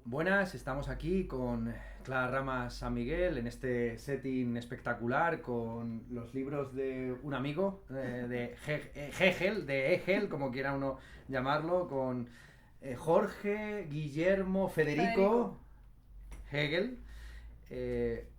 Buenas, estamos aquí con Clara Ramas San Miguel en este setting espectacular con los libros de un amigo, Hegel, de Hegel, como quiera uno llamarlo, con Jorge, Guillermo, Federico. Federico Hegel, eh,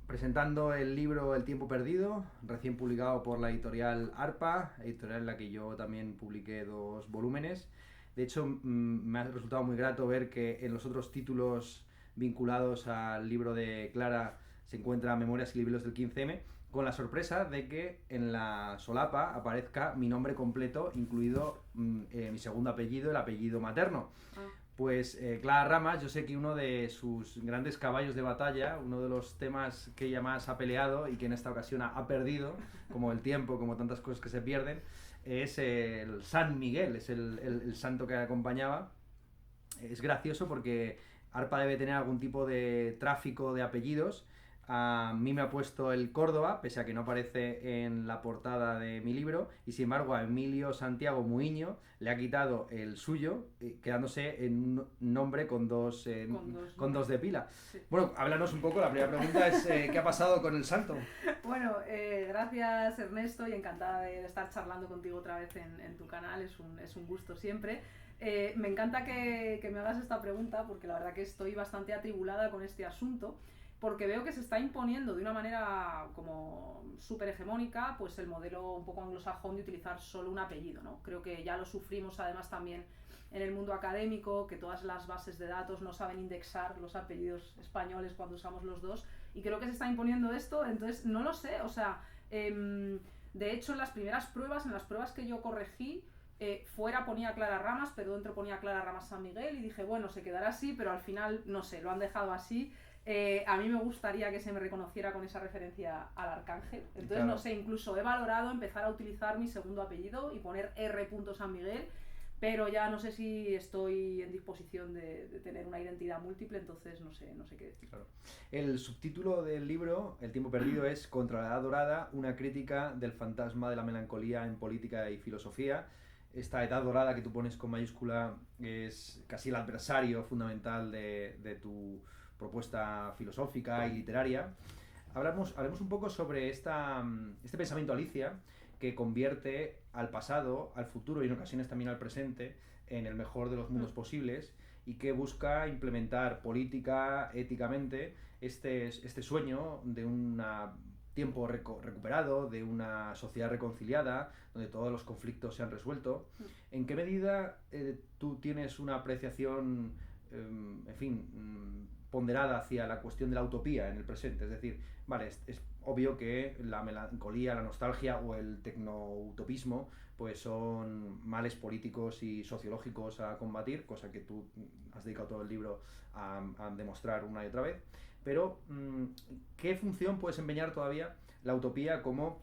presentando el libro El tiempo perdido, recién publicado por la editorial ARPA, editorial en la que yo también publiqué 2 volúmenes. De hecho, me ha resultado muy grato ver que en los otros títulos vinculados al libro de Clara se encuentra Memorias y libros del 15M, con la sorpresa de que en la solapa aparezca mi nombre completo, incluido mi segundo apellido, el apellido materno. Ah, Pues Clara Ramas, yo sé que uno de sus grandes caballos de batalla, uno de los temas que ella más ha peleado y que en esta ocasión ha perdido, como el tiempo, como tantas cosas que se pierden, es el San Miguel, es el santo que acompañaba. Es gracioso porque ARPA debe tener algún tipo de tráfico de apellidos. A mí me ha puesto el Córdoba, pese a que no aparece en la portada de mi libro, y sin embargo a Emilio Santiago Muiño le ha quitado el suyo, quedándose en un nombre con dos con dos números. de pila. Sí. Bueno, háblanos un poco, la primera pregunta es ¿qué ha pasado con el santo? Bueno, gracias Ernesto y encantada de estar charlando contigo otra vez en tu canal, es un gusto siempre. Me encanta que me hagas esta pregunta porque la verdad que estoy bastante atribulada con este asunto porque veo que se está imponiendo de una manera como súper hegemónica pues el modelo un poco anglosajón de utilizar solo un apellido, ¿no? Creo que ya lo sufrimos además también en el mundo académico, que todas las bases de datos no saben indexar los apellidos españoles cuando usamos los dos, y creo que se está imponiendo esto, entonces no lo sé, o sea, de hecho en las primeras pruebas, en las pruebas que yo corregí, fuera ponía Clara Ramas, pero dentro ponía Clara Ramas San Miguel y dije, bueno, se quedará así, pero al final, no sé, lo han dejado así. A mí me gustaría que se me reconociera con esa referencia al arcángel. Entonces, no Claro. sé, incluso he valorado empezar a utilizar mi segundo apellido y poner R. San Miguel, pero ya no sé si estoy en disposición de tener una identidad múltiple, entonces no sé qué decir. Claro. El subtítulo del libro, El tiempo perdido, es Contra la Edad Dorada, una crítica del fantasma de la melancolía en política y filosofía. Esta edad dorada que tú pones con mayúscula es casi el adversario fundamental de tu propuesta filosófica y literaria. Hablemos un poco sobre este pensamiento Alicia que convierte al pasado, al futuro y en ocasiones también al presente en el mejor de los mundos posibles y que busca implementar política, éticamente, este sueño de un tiempo recuperado, de una sociedad reconciliada, donde todos los conflictos se han resuelto. ¿En qué medida tú tienes una apreciación, en fin, ponderada hacia la cuestión de la utopía en el presente? Es decir, vale, es obvio que la melancolía, la nostalgia o el tecnoutopismo pues son males políticos y sociológicos a combatir, cosa que tú has dedicado todo el libro a demostrar una y otra vez. Pero, ¿qué función puedes empeñar todavía la utopía como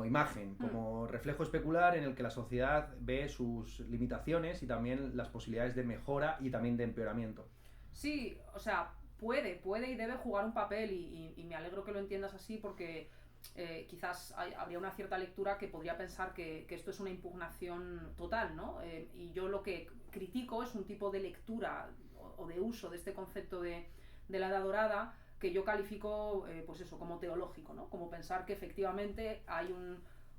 imagen, como reflejo especular en el que la sociedad ve sus limitaciones y también las posibilidades de mejora y también de empeoramiento? Sí, o sea, puede y debe jugar un papel y me alegro que lo entiendas así porque quizás habría una cierta lectura que podría pensar que esto es una impugnación total, ¿no? Y yo lo que critico es un tipo de lectura o de uso de este concepto de la edad dorada que yo califico, pues eso, como teológico, ¿no? Como pensar que efectivamente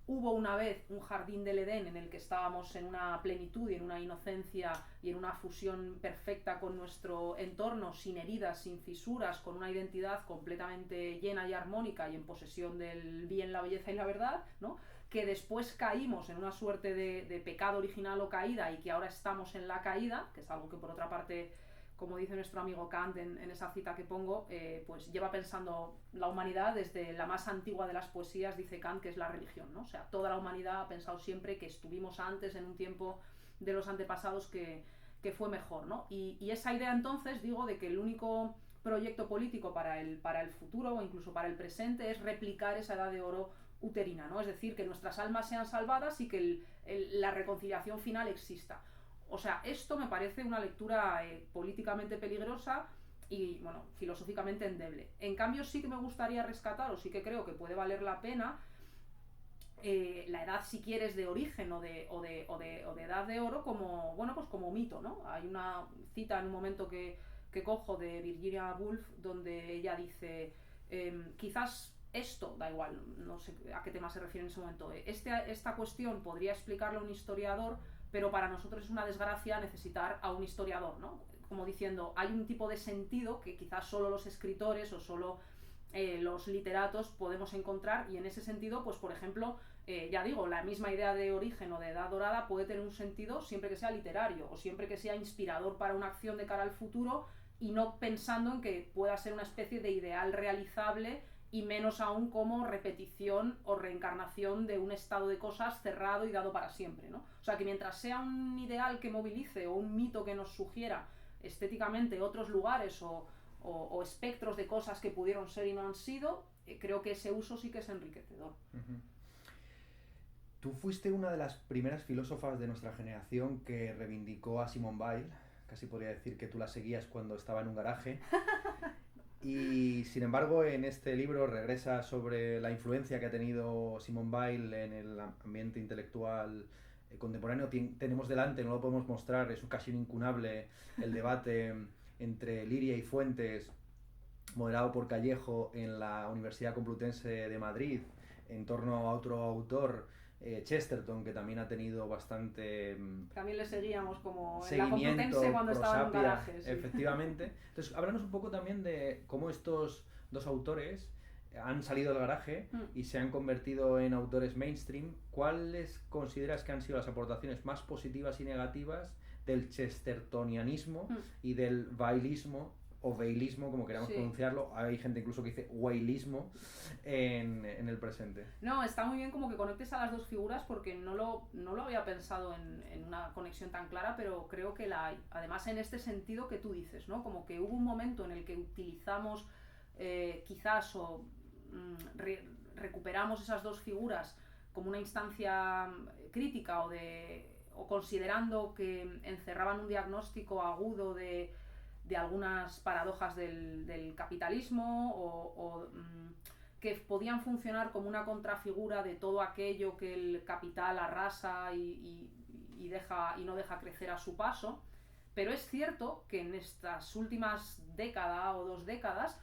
hubo una vez un jardín del Edén en el que estábamos en una plenitud y en una inocencia y en una fusión perfecta con nuestro entorno, sin heridas, sin fisuras, con una identidad completamente llena y armónica y en posesión del bien, la belleza y la verdad, ¿no? Que después caímos en una suerte de pecado original o caída y que ahora estamos en la caída, que es algo que por otra parte, como dice nuestro amigo Kant en esa cita que pongo, pues lleva pensando la humanidad desde la más antigua de las poesías, dice Kant, que es la religión, ¿no? O sea, toda la humanidad ha pensado siempre que estuvimos antes en un tiempo de los antepasados que fue mejor, ¿no? Y esa idea entonces, digo, de que el único proyecto político para el futuro o incluso para el presente es replicar esa edad de oro uterina, ¿no? Es decir, que nuestras almas sean salvadas y que la reconciliación final exista. O sea, esto me parece una lectura políticamente peligrosa y, bueno, filosóficamente endeble. En cambio, sí que me gustaría rescatar, o sí que creo que puede valer la pena, la edad, si quieres, de origen o de edad de oro como, bueno, pues como mito, ¿no? Hay una cita en un momento que cojo de Virginia Woolf donde ella dice, quizás esto, da igual, no sé a qué tema se refiere en ese momento, esta cuestión podría explicarlo un historiador, pero para nosotros es una desgracia necesitar a un historiador, ¿no? Como diciendo, hay un tipo de sentido que quizás solo los escritores o solo los literatos podemos encontrar, y en ese sentido, pues por ejemplo, ya digo, la misma idea de origen o de edad dorada puede tener un sentido siempre que sea literario o siempre que sea inspirador para una acción de cara al futuro, y no pensando en que pueda ser una especie de ideal realizable, y menos aún como repetición o reencarnación de un estado de cosas cerrado y dado para siempre, ¿no? O sea, que mientras sea un ideal que movilice o un mito que nos sugiera estéticamente otros lugares o espectros de cosas que pudieron ser y no han sido, creo que ese uso sí que es enriquecedor. Uh-huh. Tú fuiste una de las primeras filósofas de nuestra generación que reivindicó a Simone Weil. Casi podría decir que tú la seguías cuando estaba en un garaje. Y sin embargo, en este libro regresa sobre la influencia que ha tenido Simone Weil en el ambiente intelectual contemporáneo. Tenemos delante, no lo podemos mostrar, es casi incunable el debate entre Liria y Fuentes, moderado por Callejo en la Universidad Complutense de Madrid, en torno a otro autor, Chesterton, que también ha tenido bastante también le seguíamos como en la Complutense cuando estaba en un garaje, sí. Efectivamente. Entonces, háblanos un poco también de cómo estos dos autores han salido del garaje y se han convertido en autores mainstream. ¿Cuáles consideras que han sido las aportaciones más positivas y negativas del chestertonianismo y del weilismo, o weilismo, como queramos pronunciarlo? Hay gente incluso que dice weilismo en el presente. No, está muy bien como que conectes a las dos figuras, porque no lo había pensado en una conexión tan clara, pero creo que la hay. Además, en este sentido que tú dices, ¿no? Como que hubo un momento en el que utilizamos quizás o recuperamos esas dos figuras como una instancia crítica o considerando que encerraban un diagnóstico agudo de algunas paradojas del capitalismo o que podían funcionar como una contrafigura de todo aquello que el capital arrasa y no deja crecer a su paso. Pero es cierto que en estas últimas década o 2 décadas,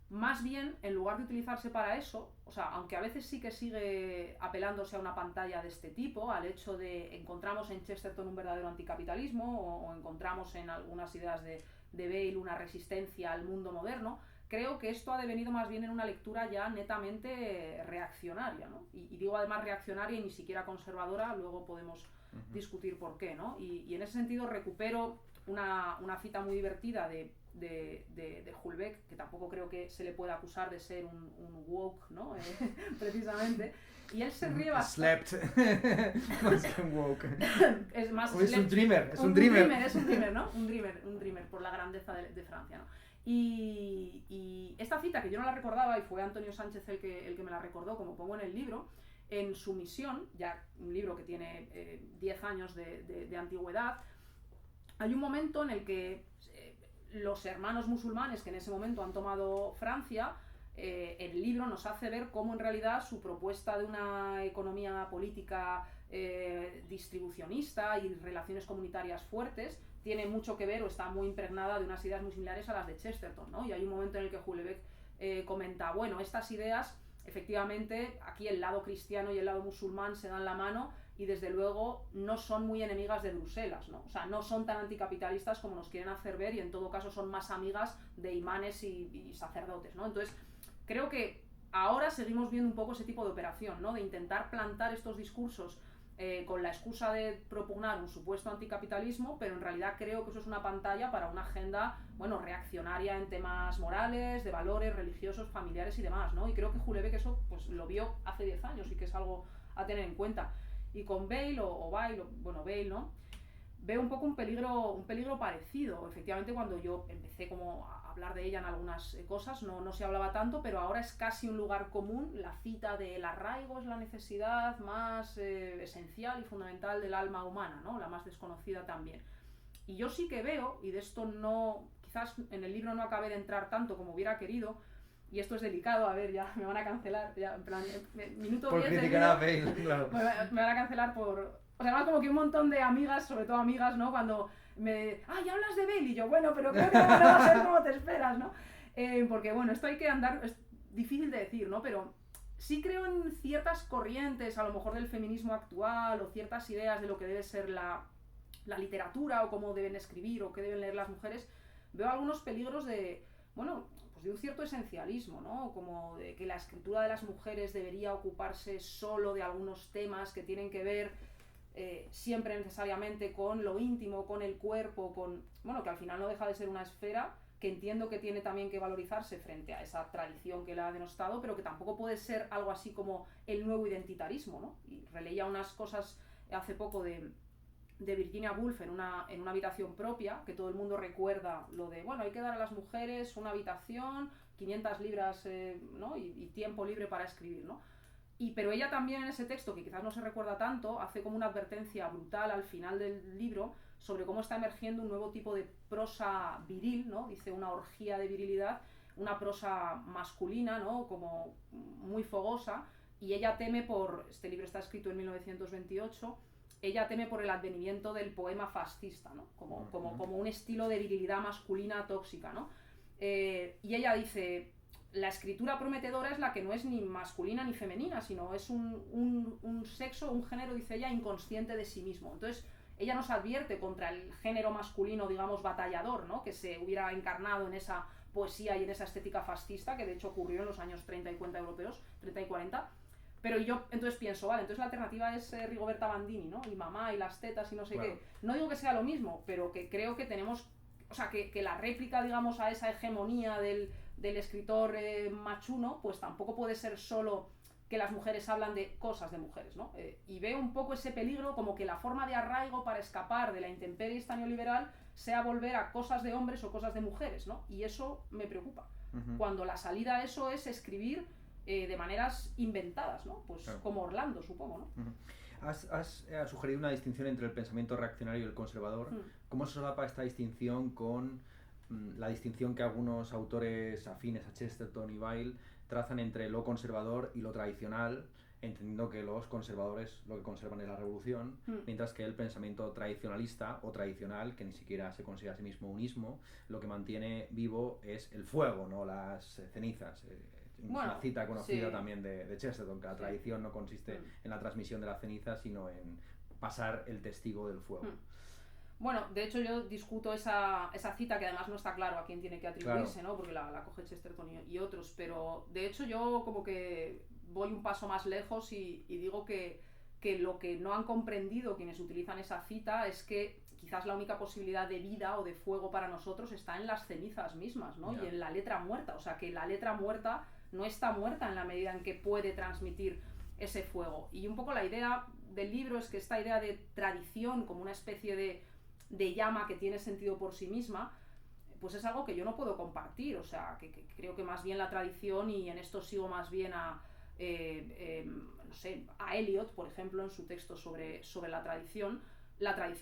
más bien, en lugar de utilizarse para eso, o sea, aunque a veces sí que sigue apelándose a una pantalla de este tipo, al hecho de encontramos en Chesterton un verdadero anticapitalismo o encontramos en algunas ideas de Bale una resistencia al mundo moderno, creo que esto ha devenido más bien en una lectura ya netamente reaccionaria, ¿no? Y digo además reaccionaria y ni siquiera conservadora, luego podemos discutir por qué, ¿no? Y en ese sentido recupero una cita muy divertida de Houellebecq, que tampoco creo que se le pueda acusar de ser un woke, ¿no? Precisamente. Y él se ríe bastante. Slept. Más que un woke. Es más, es un dreamer. Es un dreamer, ¿no? Un dreamer por la grandeza de Francia, ¿no? Y esta cita, que yo no la recordaba, y fue Antonio Sánchez el que me la recordó, como pongo en el libro, en Su misión, ya un libro que tiene 10 años de antigüedad, hay un momento en el que los hermanos musulmanes que en ese momento han tomado Francia, el libro nos hace ver cómo en realidad su propuesta de una economía política distribucionista y relaciones comunitarias fuertes tiene mucho que ver o está muy impregnada de unas ideas muy similares a las de Chesterton, ¿no? Y hay un momento en el que Houellebecq comenta, bueno, estas ideas, efectivamente, aquí el lado cristiano y el lado musulmán se dan la mano y desde luego no son muy enemigas de Bruselas, ¿no? O sea, no son tan anticapitalistas como nos quieren hacer ver, y en todo caso son más amigas de imanes y sacerdotes, ¿no? Entonces, creo que ahora seguimos viendo un poco ese tipo de operación, ¿no? De intentar plantar estos discursos con la excusa de propugnar un supuesto anticapitalismo, pero en realidad creo que eso es una pantalla para una agenda, bueno, reaccionaria en temas morales, de valores religiosos, familiares y demás, ¿no? Y creo que Houellebecq eso pues lo vio hace 10 años y que es algo a tener en cuenta. Y con Bale Bale, ¿no? Veo un poco un peligro parecido. Efectivamente, cuando yo empecé como a hablar de ella en algunas cosas, no se hablaba tanto, pero ahora es casi un lugar común. La cita del arraigo es la necesidad más esencial y fundamental del alma humana, ¿no? La más desconocida también. Y yo sí que veo, y de esto no, quizás en el libro no acabé de entrar tanto como hubiera querido, y esto es delicado, a ver, ya me van a cancelar, ya, en plan, minuto por 10 criticar a Bale, claro. me van a cancelar por... O sea, más como que un montón de amigas, sobre todo amigas, ¿no? Cuando ya hablas de Bale, y yo, bueno, pero creo que no va a ser como te esperas, ¿no? Porque, bueno, esto hay que andar, es difícil de decir, ¿no? Pero sí creo en ciertas corrientes, a lo mejor del feminismo actual, o ciertas ideas de lo que debe ser la literatura, o cómo deben escribir, o qué deben leer las mujeres. Veo algunos peligros de, bueno, pues de un cierto esencialismo, ¿no? Como de que la escritura de las mujeres debería ocuparse solo de algunos temas que tienen que ver siempre necesariamente con lo íntimo, con el cuerpo, con... Bueno, que al final no deja de ser una esfera que entiendo que tiene también que valorizarse frente a esa tradición que la ha denostado, pero que tampoco puede ser algo así como el nuevo identitarismo, ¿no? Y releía unas cosas hace poco de Virginia Woolf en una habitación propia, que todo el mundo recuerda lo de, bueno, hay que dar a las mujeres una habitación, 500 libras, ¿no? y tiempo libre para escribir, ¿no? Pero ella también en ese texto, que quizás no se recuerda tanto, hace como una advertencia brutal al final del libro sobre cómo está emergiendo un nuevo tipo de prosa viril, ¿no? Dice una orgía de virilidad, una prosa masculina, ¿no? Como muy fogosa, y ella teme por, este libro está escrito en 1928, ella teme por el advenimiento del poema fascista, ¿no? Como un estilo de virilidad masculina tóxica, ¿no? Y ella dice, la escritura prometedora es la que no es ni masculina ni femenina, sino es un sexo, un género, dice ella, inconsciente de sí mismo. Entonces, ella nos advierte contra el género masculino, digamos, batallador, ¿no? Que se hubiera encarnado en esa poesía y en esa estética fascista, que de hecho ocurrió en los años 30 y 40 europeos, 30 y 40. Pero yo entonces pienso, vale, entonces la alternativa es Rigoberta Bandini, ¿no? Y mamá y las tetas y no sé qué. No digo que sea lo mismo, pero que creo que tenemos, o sea, que la réplica, digamos, a esa hegemonía del escritor machuno, pues tampoco puede ser solo que las mujeres hablan de cosas de mujeres, ¿no? Y veo un poco ese peligro, como que la forma de arraigo para escapar de la intemperie esta neoliberal sea volver a cosas de hombres o cosas de mujeres, ¿no? Y eso me preocupa. Cuando la salida a eso es escribir de maneras inventadas, ¿no? Pues claro, como Orlando, supongo, ¿no? Has sugerido una distinción entre el pensamiento reaccionario y el conservador. ¿Cómo se solapa esta distinción con la distinción que algunos autores afines a Chesterton y Weil trazan entre lo conservador y lo tradicional, entendiendo que los conservadores lo que conservan es la revolución, mientras que el pensamiento tradicionalista o tradicional, que ni siquiera se considera a sí mismo unismo, lo que mantiene vivo es el fuego, no las cenizas? Una cita conocida también de Chesterton, que la tradición no consiste en la transmisión de la ceniza, sino en pasar el testigo del fuego. Bueno, de hecho yo discuto esa cita, que además no está claro a quién tiene que atribuirse, claro, ¿no? Porque la coge Chesterton y otros, pero de hecho yo como que voy un paso más lejos y digo que lo que no han comprendido quienes utilizan esa cita es que quizás la única posibilidad de vida o de fuego para nosotros está en las cenizas mismas, ¿no? Yeah. Y en la letra muerta, o sea que la letra muerta no está muerta en la medida en que puede transmitir ese fuego. Y un poco la idea del libro es que esta idea de tradición como una especie de llama que tiene sentido por sí misma, pues es algo que yo no puedo compartir, o sea, que creo que más bien la tradición, y en esto sigo más bien a no sé, a Eliot, por ejemplo, en su texto sobre la tradición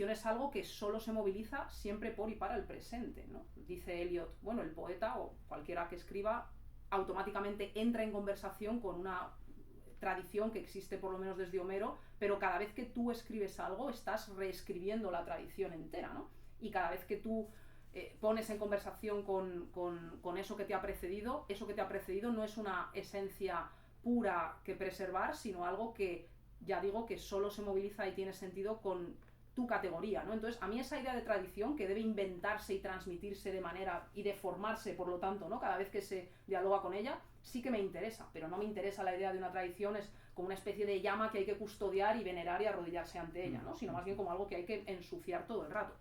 es algo que solo se moviliza siempre por y para el presente, ¿no? Dice Eliot, bueno, el poeta o cualquiera que escriba automáticamente entra en conversación con una tradición que existe por lo menos desde Homero, pero cada vez que tú escribes algo estás reescribiendo la tradición entera, ¿no? Y cada vez que tú pones en conversación con eso que te ha precedido no es una esencia pura que preservar, sino algo que, ya digo, que solo se moviliza y tiene sentido con tu categoría, ¿no? Entonces, a mí esa idea de tradición que debe inventarse y transmitirse de manera y deformarse, por lo tanto, ¿no? Cada vez que se dialoga con ella, sí que me interesa, pero no me interesa la idea de una tradición es como una especie de llama que hay que custodiar y venerar y arrodillarse ante ella, ¿no? Sino más bien como algo que hay que ensuciar todo el rato.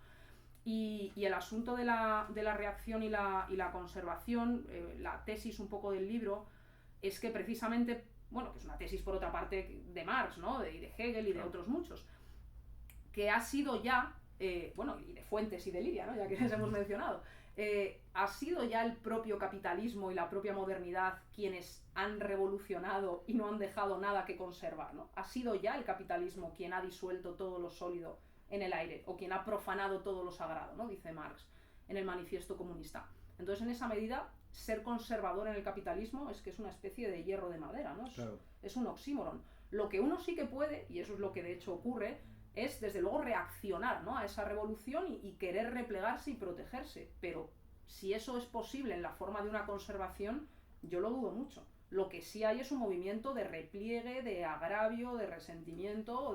Y el asunto de la reacción y la conservación, la tesis un poco del libro, es que precisamente, bueno, que es una tesis por otra parte de Marx, ¿no? Y de Hegel y de otros muchos, que ha sido ya, bueno, y de Fuentes y de Liria, ¿no? Ya que les hemos mencionado, ha sido ya el propio capitalismo y la propia modernidad quienes han revolucionado y no han dejado nada que conservar, ¿no? Ha sido ya el capitalismo quien ha disuelto todo lo sólido en el aire, o quien ha profanado todo lo sagrado, ¿no? Dice Marx en el Manifiesto Comunista. Entonces, en esa medida, ser conservador en el capitalismo es que es una especie de hierro de madera, ¿no? Claro. Es un oxímoron. Lo que uno sí que puede, y eso es lo que de hecho ocurre, es desde luego reaccionar, ¿no?, a esa revolución y querer replegarse y protegerse. Pero si eso es posible en la forma de una conservación, yo lo dudo mucho. Lo que sí hay es un movimiento de repliegue, de agravio, de resentimiento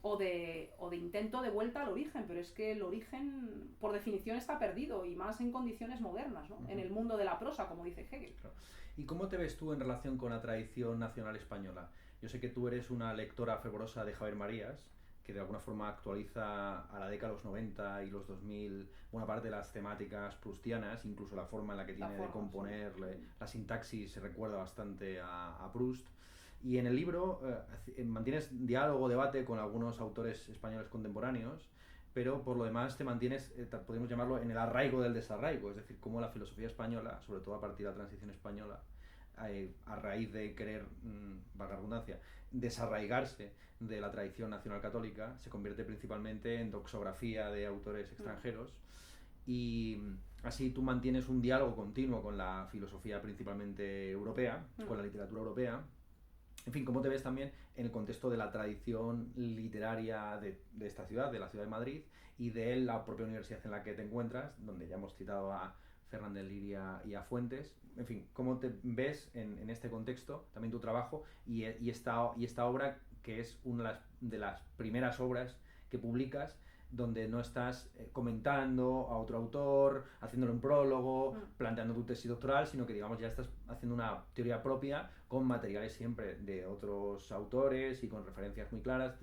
o de intento de vuelta al origen, pero es que el origen por definición está perdido y más en condiciones modernas, ¿no? En el mundo de la prosa, como dice Hegel. Claro. ¿Y cómo te ves tú en relación con la tradición nacional española? Yo sé que tú eres una lectora fervorosa de Javier Marías, que de alguna forma actualiza a la década de los 90 y los 2000 buena parte de las temáticas proustianas, incluso la forma en la que tiene de componer, sí. La sintaxis se recuerda bastante a Proust. Y en el libro mantienes diálogo, debate con algunos autores españoles contemporáneos, pero por lo demás te mantienes, podemos llamarlo, en el arraigo del desarraigo, es decir, cómo la filosofía española, sobre todo a partir de la transición española, a raíz de querer, valga la redundancia, desarraigarse de la tradición nacional católica, se convierte principalmente en doxografía de autores extranjeros, y así tú mantienes un diálogo continuo con la filosofía principalmente europea, con la literatura europea. En fin, ¿cómo te ves también en el contexto de la tradición literaria de esta ciudad, de la ciudad de Madrid, y de la propia universidad en la que te encuentras, donde ya hemos citado a Fernández Liria y a Fuentes? En fin, ¿cómo te ves en este contexto, también tu trabajo y esta obra, que es una de las primeras obras que publicas, donde no estás comentando a otro autor, haciéndole un prólogo, planteando tu tesis doctoral, sino que, digamos, ya estás haciendo una teoría propia con materiales siempre de otros autores y con referencias muy claras,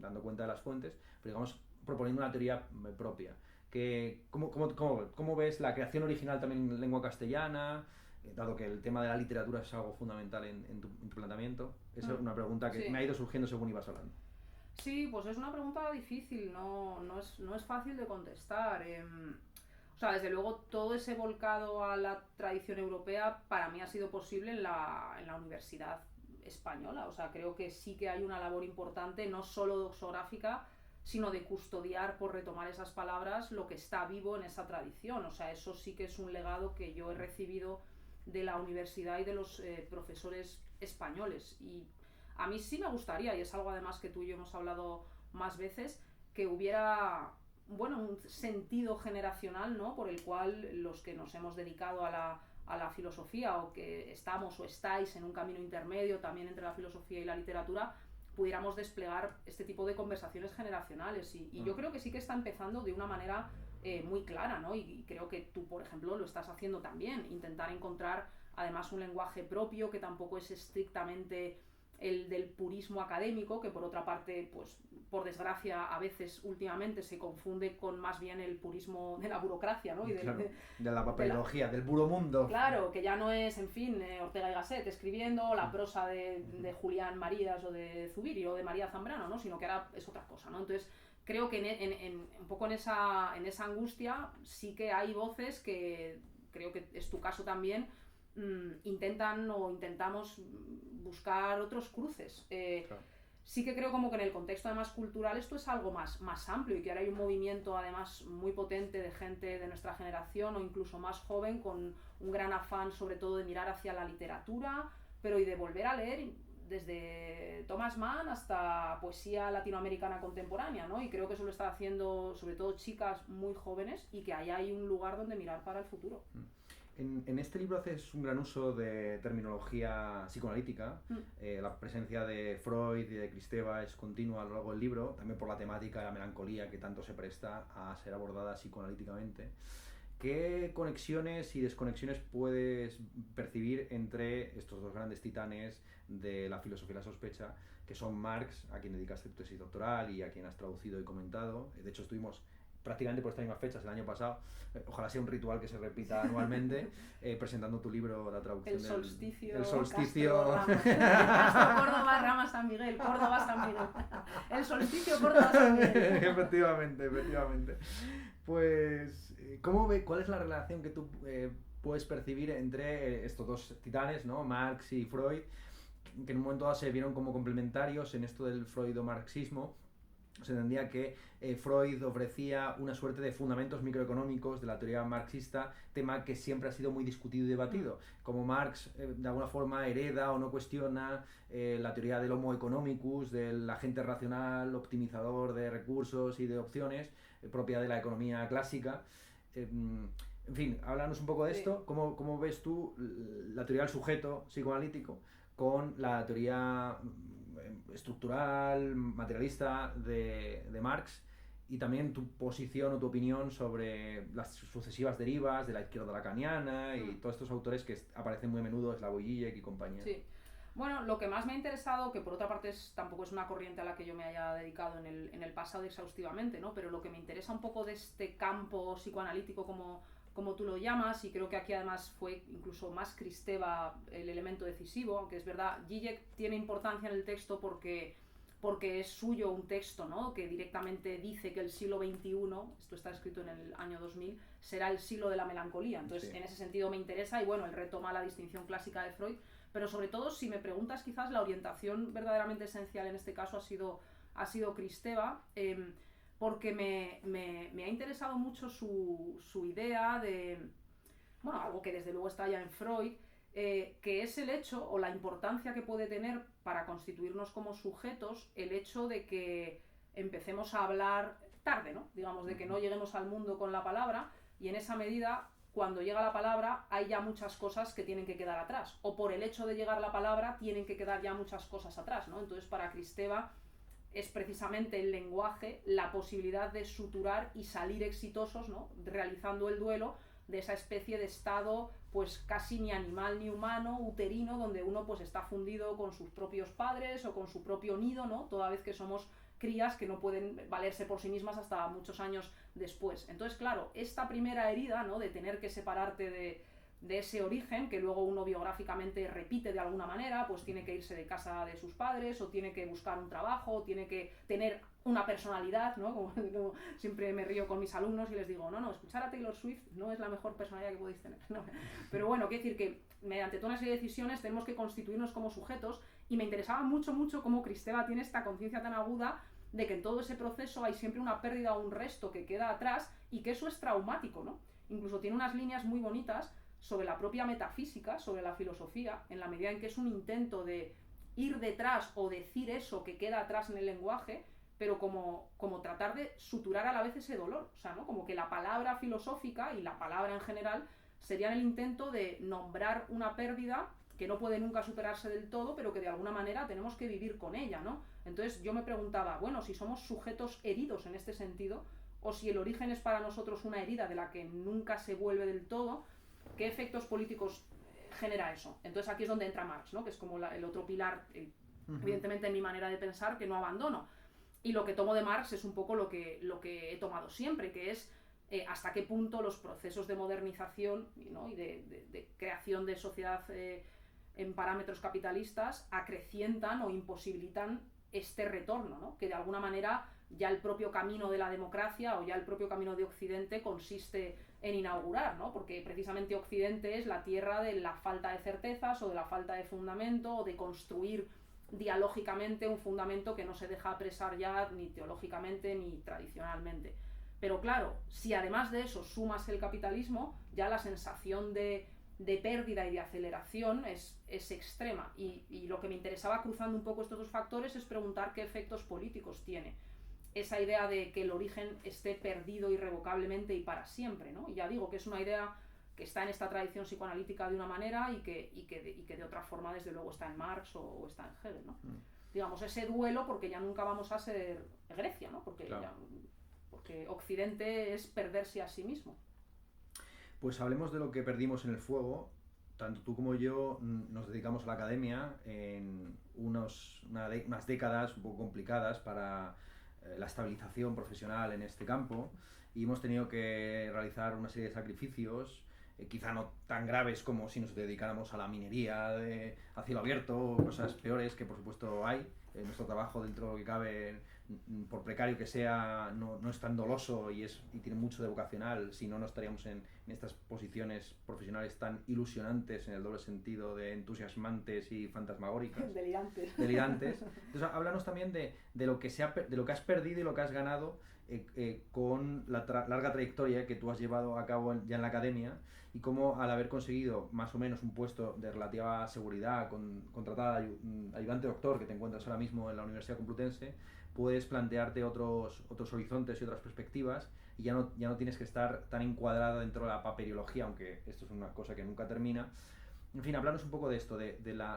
dando cuenta de las fuentes, pero, digamos, proponiendo una teoría propia. ¿Cómo ves la creación original también en lengua castellana, dado que el tema de la literatura es algo fundamental en tu planteamiento? Esa es una pregunta que me ha ido surgiendo según ibas hablando. Sí, pues es una pregunta difícil, no es fácil de contestar. O sea, desde luego todo ese volcado a la tradición europea para mí ha sido posible en la universidad española. O sea, creo que sí que hay una labor importante, no solo doxográfica, sino de custodiar, por retomar esas palabras, lo que está vivo en esa tradición. O sea, eso sí que es un legado que yo he recibido de la universidad y de los profesores españoles. Y a mí sí me gustaría, y es algo además que tú y yo hemos hablado más veces, que hubiera, bueno, un sentido generacional, ¿no?, por el cual los que nos hemos dedicado a la filosofía, o que estamos o estáis en un camino intermedio también entre la filosofía y la literatura, pudiéramos desplegar este tipo de conversaciones generacionales. Y yo creo que sí que está empezando de una manera muy clara, ¿no? Y creo que tú, por ejemplo, lo estás haciendo también, intentar encontrar además un lenguaje propio que tampoco es estrictamente el del purismo académico, que por otra parte, pues por desgracia, a veces últimamente se confunde con más bien el purismo de la burocracia, ¿no? Y claro, de la papelología, del buromundo. Claro, que ya no es, en fin, Ortega y Gasset escribiendo la prosa de Julián Marías o de Zubiri o de María Zambrano, ¿no? Sino que ahora es otra cosa, ¿no? Entonces, creo que un poco en esa angustia sí que hay voces que, creo que es tu caso también, intentan o intentamos buscar otros cruces. Claro. Sí que creo como que en el contexto además cultural esto es algo más amplio, y que ahora hay un movimiento además muy potente de gente de nuestra generación o incluso más joven con un gran afán sobre todo de mirar hacia la literatura, pero y de volver a leer desde Thomas Mann hasta poesía latinoamericana contemporánea, ¿no? Y creo que eso lo está haciendo sobre todo chicas muy jóvenes, y que ahí hay un lugar donde mirar para el futuro. En este libro haces un gran uso de terminología psicoanalítica. La presencia de Freud y de Kristeva es continua a lo largo del libro, también por la temática de la melancolía que tanto se presta a ser abordada psicoanalíticamente. ¿Qué conexiones y desconexiones puedes percibir entre estos dos grandes titanes de la filosofía y la sospecha, que son Marx, a quien dedicaste tu tesis doctoral y a quien has traducido y comentado? De hecho, estuvimos prácticamente por estas mismas fechas el año pasado, ojalá sea un ritual que se repita anualmente, presentando tu libro, la traducción El solsticio. El solsticio. Castro, Córdoba, Rama, San Miguel, Córdoba, San Miguel. El solsticio, Córdoba, San Miguel. Efectivamente. Pues, ¿cuál es la relación que tú puedes percibir entre estos dos titanes, ¿no?, Marx y Freud, que en un momento dado se vieron como complementarios en esto del freudo-marxismo, se entendía que Freud ofrecía una suerte de fundamentos microeconómicos de la teoría marxista, tema que siempre ha sido muy discutido y debatido. Como Marx de alguna forma hereda o no cuestiona la teoría del homo economicus, del agente racional, optimizador de recursos y de opciones, propia de la economía clásica. En fin, háblanos un poco de esto. ¿Cómo ves tú la teoría del sujeto psicoanalítico con la teoría estructural, materialista de Marx, y también tu posición o tu opinión sobre las sucesivas derivas de la izquierda lacaniana y todos estos autores que aparecen muy a menudo, Slavoj Žižek y compañía? Sí. Bueno, lo que más me ha interesado, que por otra parte tampoco es una corriente a la que yo me haya dedicado en el pasado exhaustivamente, ¿no? Pero lo que me interesa un poco de este campo psicoanalítico como tú lo llamas, y creo que aquí además fue incluso más Kristeva el elemento decisivo, aunque es verdad, Žižek tiene importancia en el texto porque es suyo un texto, ¿no? Que directamente dice que el siglo XXI, esto está escrito en el año 2000, será el siglo de la melancolía. Entonces, en ese sentido me interesa, y bueno, él retoma la distinción clásica de Freud, pero sobre todo, si me preguntas, quizás la orientación verdaderamente esencial en este caso ha sido Kristeva, porque me ha interesado mucho su idea de, bueno, algo que desde luego está ya en Freud, que es el hecho o la importancia que puede tener para constituirnos como sujetos el hecho de que empecemos a hablar tarde, ¿no? Digamos, de que no lleguemos al mundo con la palabra, y en esa medida, cuando llega la palabra, hay ya muchas cosas que tienen que quedar atrás, o por el hecho de llegar la palabra tienen que quedar ya muchas cosas atrás, ¿no? Entonces, para Kristeva es precisamente el lenguaje la posibilidad de suturar y salir exitosos, ¿no? Realizando el duelo de esa especie de estado pues casi ni animal ni humano, uterino, donde uno pues está fundido con sus propios padres o con su propio nido, ¿no? Toda vez que somos crías que no pueden valerse por sí mismas hasta muchos años después. Entonces, claro, esta primera herida, ¿no? De tener que separarte de ese origen, que luego uno biográficamente repite de alguna manera, pues tiene que irse de casa de sus padres, o tiene que buscar un trabajo, o tiene que tener una personalidad, ¿no? Como siempre me río con mis alumnos y les digo, no, escuchar a Taylor Swift no es la mejor personalidad que podéis tener, ¿no? Pero bueno, quiero decir que mediante toda una serie de decisiones tenemos que constituirnos como sujetos, y me interesaba mucho cómo Kristeva tiene esta conciencia tan aguda de que en todo ese proceso hay siempre una pérdida o un resto que queda atrás, y que eso es traumático, ¿no? Incluso tiene unas líneas muy bonitas sobre la propia metafísica, sobre la filosofía, en la medida en que es un intento de ir detrás o decir eso que queda atrás en el lenguaje, pero como tratar de suturar a la vez ese dolor, o sea, ¿no? Como que la palabra filosófica y la palabra en general serían el intento de nombrar una pérdida que no puede nunca superarse del todo, pero que de alguna manera tenemos que vivir con ella, ¿no? Entonces yo me preguntaba, bueno, si somos sujetos heridos en este sentido, o si el origen es para nosotros una herida de la que nunca se vuelve del todo, ¿qué efectos políticos genera eso? Entonces aquí es donde entra Marx, ¿no? Que es como el otro pilar, evidentemente en mi manera de pensar, que no abandono. Y lo que tomo de Marx es un poco lo que he tomado siempre, que es hasta qué punto los procesos de modernización, ¿no? Y de creación de sociedad en parámetros capitalistas acrecientan o imposibilitan este retorno, ¿no? Que de alguna manera ya el propio camino de la democracia o ya el propio camino de Occidente consiste en inaugurar, ¿no? Porque precisamente Occidente es la tierra de la falta de certezas o de la falta de fundamento, o de construir dialógicamente un fundamento que no se deja apresar ya ni teológicamente ni tradicionalmente. Pero claro, si además de eso sumas el capitalismo, ya la sensación de pérdida y de aceleración es extrema, y lo que me interesaba cruzando un poco estos dos factores es preguntar qué efectos políticos tiene esa idea de que el origen esté perdido irrevocablemente y para siempre, ¿no? Y ya digo que es una idea que está en esta tradición psicoanalítica de una manera y que de otra forma desde luego está en Marx o está en Hegel, ¿no? Digamos, ese duelo, porque ya nunca vamos a ser Grecia, ¿no? Porque Occidente es perderse a sí mismo. Pues hablemos de lo que perdimos en el fuego. Tanto tú como yo nos dedicamos a la academia en unas décadas un poco complicadas para la estabilización profesional en este campo, y hemos tenido que realizar una serie de sacrificios, quizá no tan graves como si nos dedicáramos a la minería a cielo abierto o cosas peores que por supuesto hay. Nuestro trabajo, dentro de lo que cabe, por precario que sea, no es tan doloso y tiene mucho de vocacional, si no, no estaríamos en estas posiciones profesionales tan ilusionantes en el doble sentido de entusiasmantes y fantasmagóricas. Delirantes. Entonces, háblanos también de lo que de lo que has perdido y lo que has ganado con la larga trayectoria que tú has llevado a cabo ya en la academia, y cómo, al haber conseguido más o menos un puesto de relativa seguridad, contratada ayudante doctor, que te encuentras ahora mismo en la Universidad Complutense, puedes plantearte otros horizontes y otras perspectivas, y ya no tienes que estar tan encuadrada dentro de la paperiología, aunque esto es una cosa que nunca termina. En fin, hablarnos un poco de esto,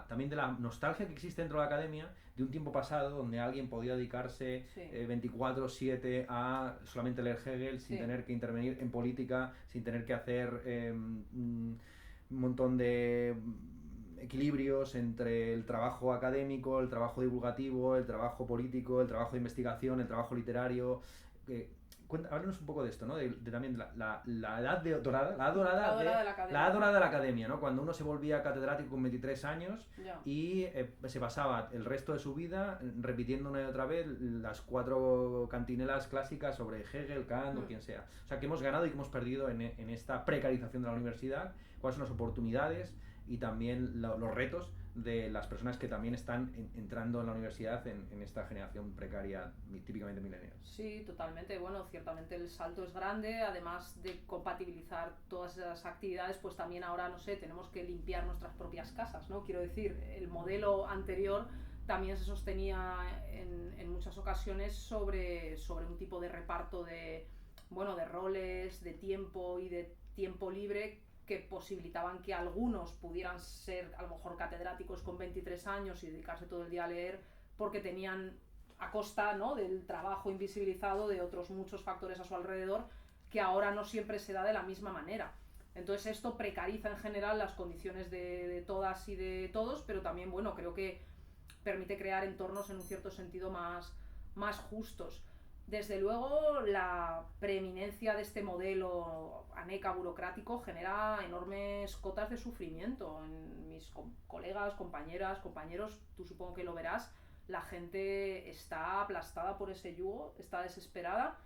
también de la nostalgia que existe dentro de la academia, de un tiempo pasado donde alguien podía dedicarse 24/7 a solamente leer Hegel, sin tener que intervenir en política, sin tener que hacer un montón de equilibrios entre el trabajo académico, el trabajo divulgativo, el trabajo político, el trabajo de investigación, el trabajo literario. Háblanos un poco de esto, ¿no? También la edad dorada, la edad dorada de la academia, ¿no? Cuando uno se volvía catedrático con 23 años y se pasaba el resto de su vida repitiendo una y otra vez las 4 cantinelas clásicas sobre Hegel, Kant o quien sea. O sea, que hemos ganado y que hemos perdido en esta precarización de la universidad, cuáles son las oportunidades y también los retos de las personas que también están entrando en la universidad en esta generación precaria típicamente millennial. Sí, totalmente. Bueno, ciertamente el salto es grande, además de compatibilizar todas esas actividades, pues también ahora, no sé, tenemos que limpiar nuestras propias casas, ¿no? Quiero decir, el modelo anterior también se sostenía en muchas ocasiones sobre un tipo de reparto de roles, de tiempo y de tiempo libre, que posibilitaban que algunos pudieran ser a lo mejor catedráticos con 23 años y dedicarse todo el día a leer, porque tenían a costa, ¿no?, del trabajo invisibilizado de otros muchos factores a su alrededor, que ahora no siempre se da de la misma manera. Entonces esto precariza en general las condiciones de todas y de todos, pero también, bueno, creo que permite crear entornos en un cierto sentido más justos. Desde luego, la preeminencia de este modelo aneca burocrático genera enormes cotas de sufrimiento. En mis colegas, compañeros, tú supongo que lo verás, la gente está aplastada por ese yugo, está desesperada,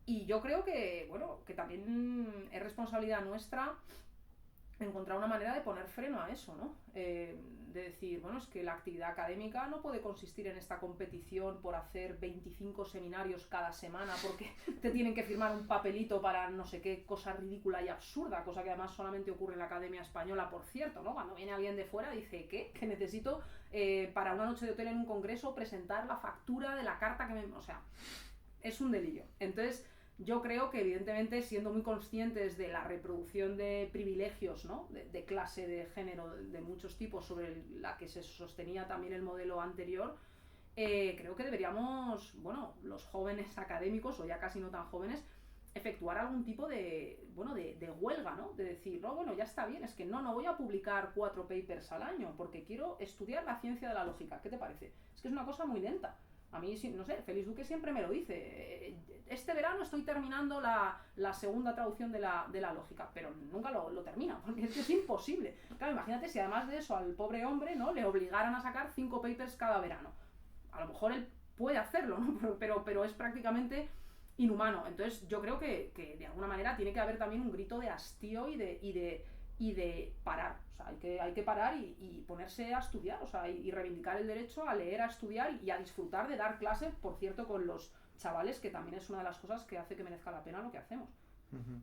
y yo creo que, bueno, que también es responsabilidad nuestra encontrar una manera de poner freno a eso, ¿no? De decir, bueno, es que la actividad académica no puede consistir en esta competición por hacer 25 seminarios cada semana porque te tienen que firmar un papelito para no sé qué cosa ridícula y absurda, cosa que además solamente ocurre en la Academia Española, por cierto, ¿no? Cuando viene alguien de fuera dice, ¿qué? Que necesito para una noche de hotel en un congreso presentar la factura de la carta que me... O sea, es un delirio. Entonces, yo creo que evidentemente, siendo muy conscientes de la reproducción de privilegios, ¿no?, de clase, de género, de muchos tipos, sobre la que se sostenía también el modelo anterior, creo que deberíamos, bueno, los jóvenes académicos, o ya casi no tan jóvenes, efectuar algún tipo de huelga, ¿no? De decir, no, bueno, ya está bien, es que no voy a publicar 4 papers al año porque quiero estudiar la ciencia de la lógica. ¿Qué te parece? Es que es una cosa muy lenta. A mí, no sé, Félix Duque siempre me lo dice. Este verano estoy terminando la segunda traducción de la lógica, pero nunca lo termina, porque es que es imposible. Claro, imagínate si además de eso al pobre hombre, ¿no?, le obligaran a sacar 5 papers cada verano. A lo mejor él puede hacerlo, ¿no?, pero es prácticamente inhumano. Entonces yo creo que de alguna manera tiene que haber también un grito de hastío y de parar. O sea, hay que parar y ponerse a estudiar, o sea, y reivindicar el derecho a leer, a estudiar y a disfrutar de dar clases, por cierto, con los chavales, que también es una de las cosas que hace que merezca la pena lo que hacemos. Uh-huh.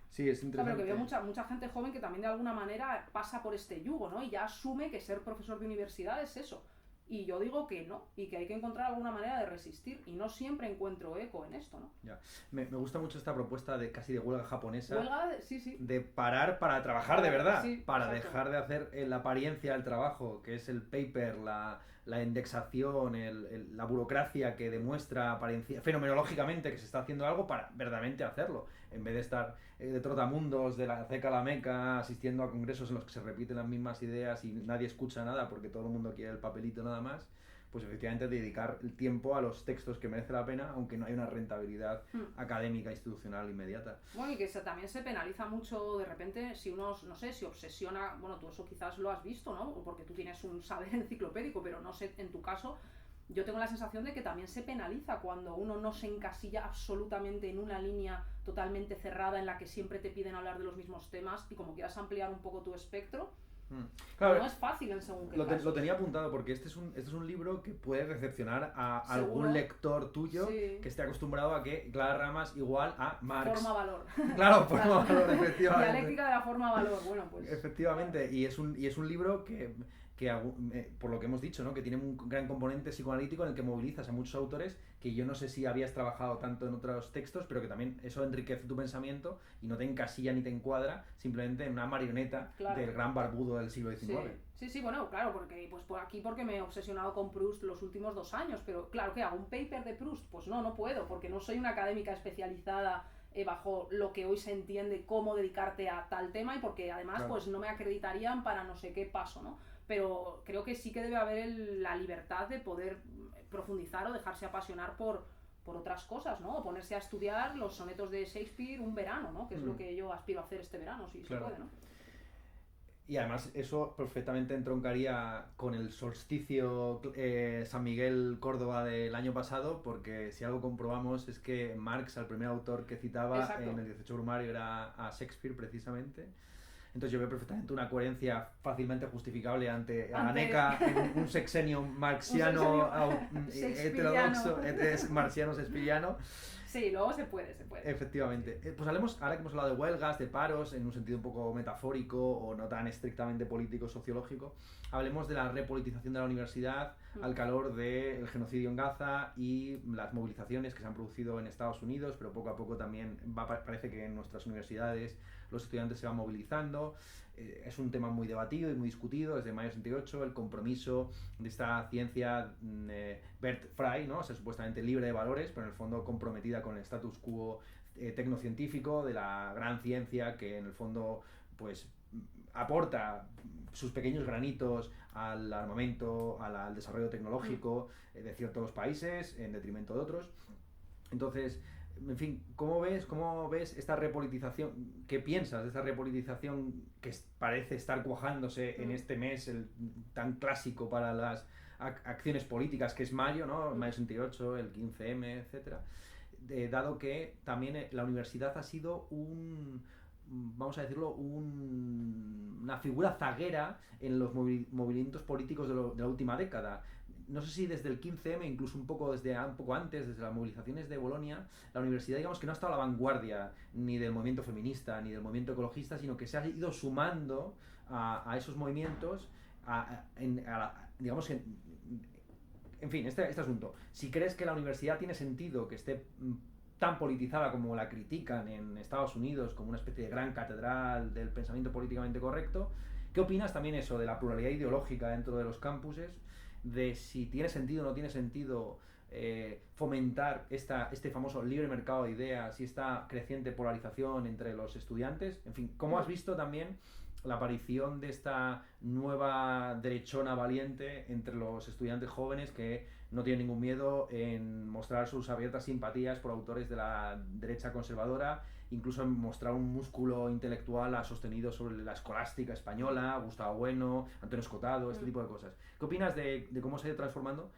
Sí, es interesante. O sea, pero que veo mucha gente joven que también de alguna manera pasa por este yugo, ¿no? Y ya asume que ser profesor de universidad es eso. Y yo digo que no, y que hay que encontrar alguna manera de resistir, y no siempre encuentro eco en esto, ¿no? Ya. Me gusta mucho esta propuesta de casi de huelga japonesa. Sí. De parar para trabajar de verdad, sí, para exacto. dejar de hacer la apariencia del trabajo, que es el paper, la indexación, la burocracia que demuestra fenomenológicamente que se está haciendo algo, para verdaderamente hacerlo, en vez de estar de trotamundos de la ceca a la meca, asistiendo a congresos en los que se repiten las mismas ideas y nadie escucha nada porque todo el mundo quiere el papelito nada más. Pues efectivamente dedicar el tiempo a los textos que merece la pena, aunque no hay una rentabilidad académica institucional inmediata. Bueno, y que también se penaliza mucho de repente si uno, no sé, si obsesiona, bueno, tú eso quizás lo has visto, ¿no?, porque tú tienes un saber enciclopédico, pero no sé, en tu caso, yo tengo la sensación de que también se penaliza cuando uno no se encasilla absolutamente en una línea totalmente cerrada en la que siempre te piden hablar de los mismos temas y como quieras ampliar un poco tu espectro, claro, no es fácil en según qué lo casos. tenía apuntado porque este es un libro que puede decepcionar a ¿Seguro? algún lector tuyo Sí. que esté acostumbrado a que Clara Ramas igual a Marx. Forma-valor. Claro, forma-valor, efectivamente. Dialéctica de la forma-valor, bueno, pues... Efectivamente, y es un libro que por lo que hemos dicho, ¿no? Que tiene un gran componente psicoanalítico en el que movilizas a muchos autores que yo no sé si habías trabajado tanto en otros textos, pero que también eso enriquece tu pensamiento y no te encasilla ni te encuadra simplemente en una marioneta del gran barbudo del siglo XIX. Sí, bueno, claro, porque pues por aquí porque me he obsesionado con Proust los últimos 2 años, pero claro, ¿qué hago? ¿Un paper de Proust? Pues no puedo, porque no soy una académica especializada bajo lo que hoy se entiende cómo dedicarte a tal tema y porque además pues no me acreditarían para no sé qué paso, ¿no? Pero creo que sí que debe haber la libertad de poder profundizar o dejarse apasionar por otras cosas, ¿no? O ponerse a estudiar los sonetos de Shakespeare un verano, ¿no? Que es lo que yo aspiro a hacer este verano, si se puede, ¿no? Y además eso perfectamente entroncaría con el solsticio San Miguel Córdoba del año pasado, porque si algo comprobamos es que Marx, el primer autor que citaba Exacto. en el 18 Brumario, era a Shakespeare precisamente. Entonces yo veo perfectamente una coherencia fácilmente justificable ante Aneca en un sexenio marxiano heterodoxo, marxiano-shakespeariano. Sí, luego se puede. Efectivamente. Pues hablemos, ahora que hemos hablado de huelgas, de paros, en un sentido un poco metafórico o no tan estrictamente político-sociológico, hablemos de la repolitización de la universidad al calor del genocidio en Gaza y las movilizaciones que se han producido en Estados Unidos, pero poco a poco también parece que en nuestras universidades los estudiantes se van movilizando. Es un tema muy debatido y muy discutido desde mayo 68, el compromiso de esta ciencia Bert Frey, ¿no? O sea, supuestamente libre de valores, pero en el fondo comprometida con el status quo tecnocientífico de la gran ciencia que en el fondo pues aporta sus pequeños granitos al armamento, al desarrollo tecnológico de ciertos países en detrimento de otros. Entonces, en fin, ¿cómo ves esta repolitización? ¿Qué piensas de esta repolitización que parece estar cuajándose en este mes tan clásico para las acciones políticas que es mayo, ¿no? Mayo 68, el 15M, etcétera? Dado que también la universidad ha sido vamos a decirlo, una figura zaguera en los movimientos políticos de la última década. No sé si desde el 15M, incluso un poco antes, desde las movilizaciones de Bolonia, la universidad digamos que no ha estado a la vanguardia ni del movimiento feminista ni del movimiento ecologista, sino que se ha ido sumando a esos movimientos, digamos que en fin, este asunto. Si crees que la universidad tiene sentido que esté tan politizada como la critican en Estados Unidos, como una especie de gran catedral del pensamiento políticamente correcto, ¿qué opinas también eso de la pluralidad ideológica dentro de los campuses? De si tiene sentido o no tiene sentido fomentar este famoso libre mercado de ideas y esta creciente polarización entre los estudiantes. En fin, ¿cómo has visto también la aparición de esta nueva derechona valiente entre los estudiantes jóvenes que no tienen ningún miedo en mostrar sus abiertas simpatías por autores de la derecha conservadora, incluso en mostrar un músculo intelectual sostenido sobre la escolástica española, Gustavo Bueno, Antonio Escotado, este tipo de cosas? ¿Qué opinas de cómo se ha ido transformando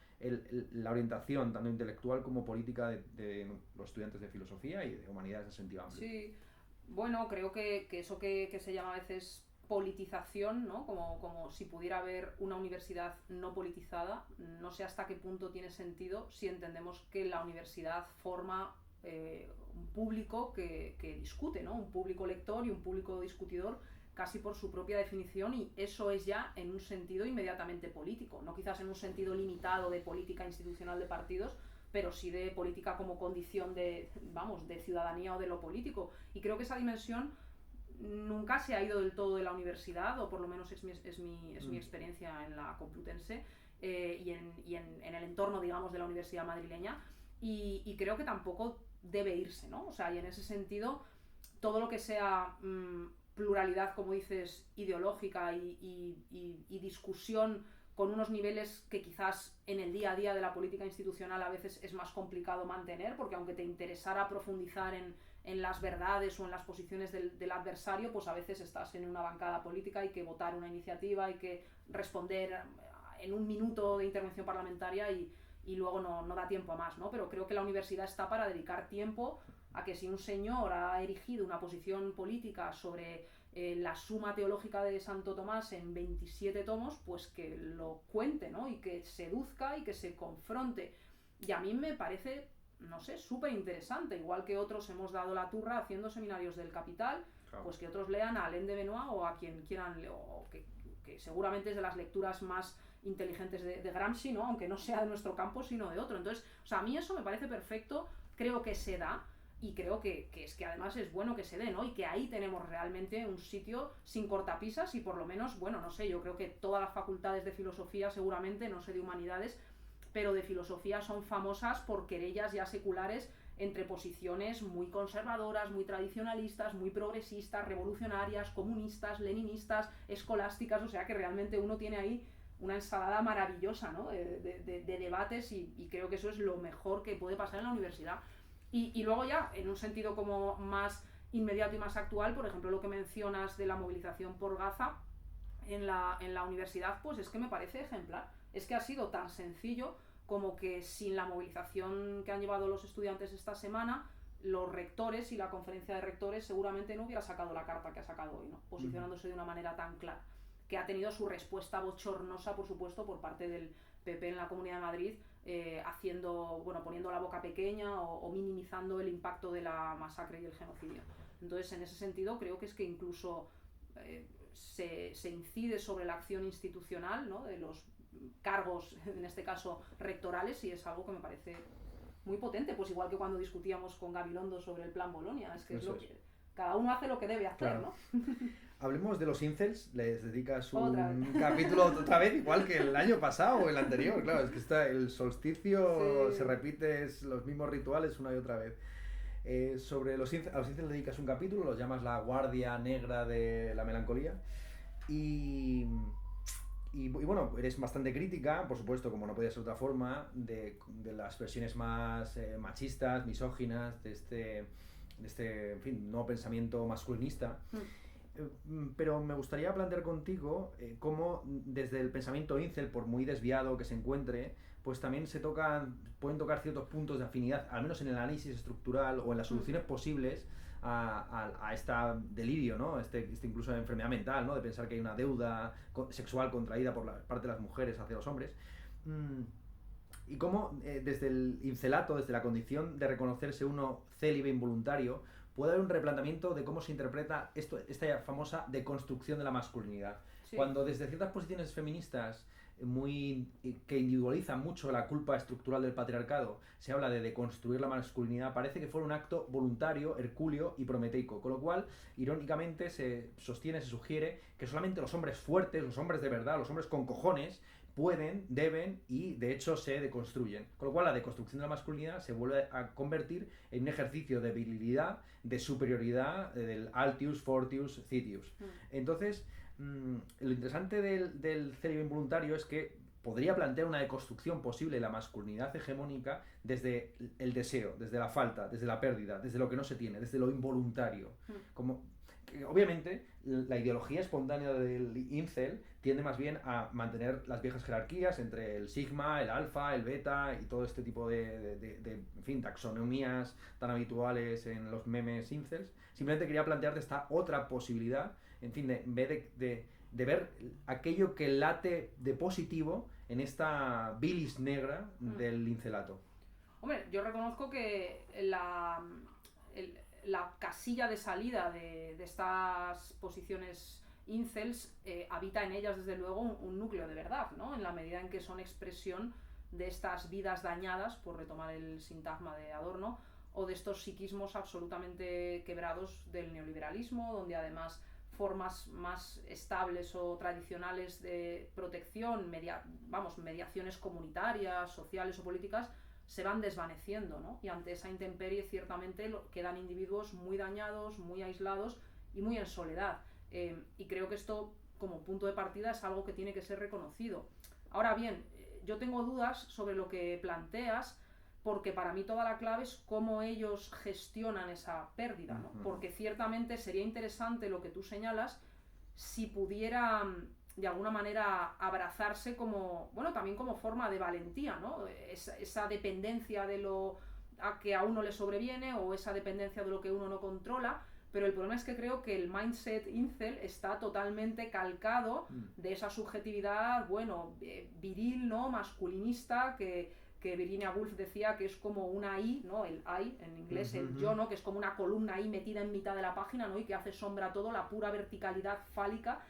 la orientación tanto intelectual como política de los estudiantes de filosofía y de humanidades en sentido amplio? Sí, bueno, creo que eso que se llama a veces politización, ¿no? Como si pudiera haber una universidad no politizada, no sé hasta qué punto tiene sentido si entendemos que la universidad forma un público que discute, ¿no? Un público lector y un público discutidor casi por su propia definición, y eso es ya en un sentido inmediatamente político, no quizás en un sentido limitado de política institucional de partidos, pero sí de política como condición de ciudadanía o de lo político. Y creo que esa dimensión nunca se ha ido del todo de la universidad, o por lo menos es mi experiencia en la Complutense y en el entorno, digamos, de la universidad madrileña, y creo que tampoco debe irse, ¿no? O sea, y en ese sentido, todo lo que sea pluralidad, como dices, ideológica y discusión con unos niveles que quizás en el día a día de la política institucional a veces es más complicado mantener, porque aunque te interesara profundizar en las verdades o en las posiciones del adversario, pues a veces estás en una bancada política, hay que votar una iniciativa, hay que responder en un minuto de intervención parlamentaria, y y luego no da tiempo a más, ¿no? Pero creo que la universidad está para dedicar tiempo a que si un señor ha erigido una posición política sobre la suma teológica de Santo Tomás en 27 tomos, pues que lo cuente, ¿no? Y que seduzca y que se confronte. Y a mí me parece, no sé, súper interesante, igual que otros hemos dado la turra haciendo seminarios del Capital, claro, pues que otros lean a Alain de Benoit o a quien quieran, o que seguramente es de las lecturas más inteligentes de Gramsci, ¿no? Aunque no sea de nuestro campo, sino de otro. Entonces, o sea, a mí eso me parece perfecto, creo que se da, y creo que es que además es bueno que se dé, ¿no? Y que ahí tenemos realmente un sitio sin cortapisas y por lo menos, bueno, no sé, yo creo que todas las facultades de filosofía seguramente, no sé de humanidades, pero de filosofía son famosas por querellas ya seculares entre posiciones muy conservadoras, muy tradicionalistas, muy progresistas, revolucionarias, comunistas, leninistas, escolásticas, o sea que realmente uno tiene ahí una ensalada maravillosa, ¿no? de debates y creo que eso es lo mejor que puede pasar en la universidad. Y luego ya, en un sentido como más inmediato y más actual, por ejemplo, lo que mencionas de la movilización por Gaza en la universidad, pues es que me parece ejemplar. Es que ha sido tan sencillo como que sin la movilización que han llevado los estudiantes esta semana, los rectores y la conferencia de rectores seguramente no hubiera sacado la carta que ha sacado hoy, ¿no? Posicionándose de una manera tan clara, que ha tenido su respuesta bochornosa, por supuesto, por parte del PP en la Comunidad de Madrid, poniendo la boca pequeña o minimizando el impacto de la masacre y el genocidio. Entonces, en ese sentido, creo que es que incluso se incide sobre la acción institucional, ¿no? De los cargos, en este caso rectorales, y es algo que me parece muy potente, pues igual que cuando discutíamos con Gabilondo sobre el plan Bolonia, es que es lo que cada uno hace lo que debe hacer, claro, ¿no? Hablemos de los incels, les dedicas un capítulo otra vez, igual que el año pasado o el anterior, claro, es que el solsticio se repite los mismos rituales una y otra vez. Sobre a los incels le dedicas un capítulo, los llamas la guardia negra de la melancolía y bueno, eres bastante crítica, por supuesto, como no podía ser de otra forma, de las versiones más machistas, misóginas, de este, en fin, nuevo pensamiento masculinista. Pero me gustaría plantear contigo cómo desde el pensamiento incel, por muy desviado que se encuentre, pues también pueden tocar ciertos puntos de afinidad, al menos en el análisis estructural o en las soluciones posibles a este delirio, ¿no? Este incluso enfermedad mental, ¿no? De pensar que hay una deuda sexual contraída por parte de las mujeres hacia los hombres. Y cómo desde el incelato, desde la condición de reconocerse uno célibe involuntario, puede haber un replanteamiento de cómo se interpreta esta famosa deconstrucción de la masculinidad. Sí. Cuando desde ciertas posiciones feministas que individualizan mucho la culpa estructural del patriarcado, se habla de deconstruir la masculinidad, parece que fuera un acto voluntario, hercúleo y prometeico, con lo cual, irónicamente, se sugiere que solamente los hombres fuertes, los hombres de verdad, los hombres con cojones, pueden, deben y de hecho se deconstruyen. Con lo cual la deconstrucción de la masculinidad se vuelve a convertir en un ejercicio de virilidad, de superioridad, del altius, fortius, citius. Entonces, lo interesante del célibe involuntario es que podría plantear una deconstrucción posible de la masculinidad hegemónica desde el deseo, desde la falta, desde la pérdida, desde lo que no se tiene, desde lo involuntario. Obviamente, la ideología espontánea del incel tiende más bien a mantener las viejas jerarquías entre el sigma, el alfa, el beta y todo este tipo de taxonomías tan habituales en los memes incels. Simplemente quería plantearte esta otra posibilidad, en vez de ver aquello que late de positivo en esta bilis negra del incelato. Hombre, yo reconozco que la casilla de salida de estas posiciones incels habita en ellas desde luego un núcleo de verdad, ¿no? En la medida en que son expresión de estas vidas dañadas, por retomar el sintagma de Adorno, o de estos psiquismos absolutamente quebrados del neoliberalismo, donde además formas más estables o tradicionales de protección, mediaciones comunitarias, sociales o políticas, se van desvaneciendo, ¿no? Y ante esa intemperie ciertamente quedan individuos muy dañados, muy aislados y muy en soledad. Y creo que esto, como punto de partida, es algo que tiene que ser reconocido. Ahora bien, yo tengo dudas sobre lo que planteas, porque para mí toda la clave es cómo ellos gestionan esa pérdida, ¿no? Porque ciertamente sería interesante lo que tú señalas si pudiera de alguna manera abrazarse como, bueno, también como forma de valentía, ¿no? Esa dependencia de lo que a uno le sobreviene o esa dependencia de lo que uno no controla, pero el problema es que creo que el mindset incel está totalmente calcado de esa subjetividad, bueno, viril, ¿no? Masculinista, que Virginia Woolf decía que es como una I, ¿no? El I, en inglés el yo, ¿no? Que es como una columna ahí metida en mitad de la página, ¿no? Y que hace sombra a todo, la pura verticalidad fálica.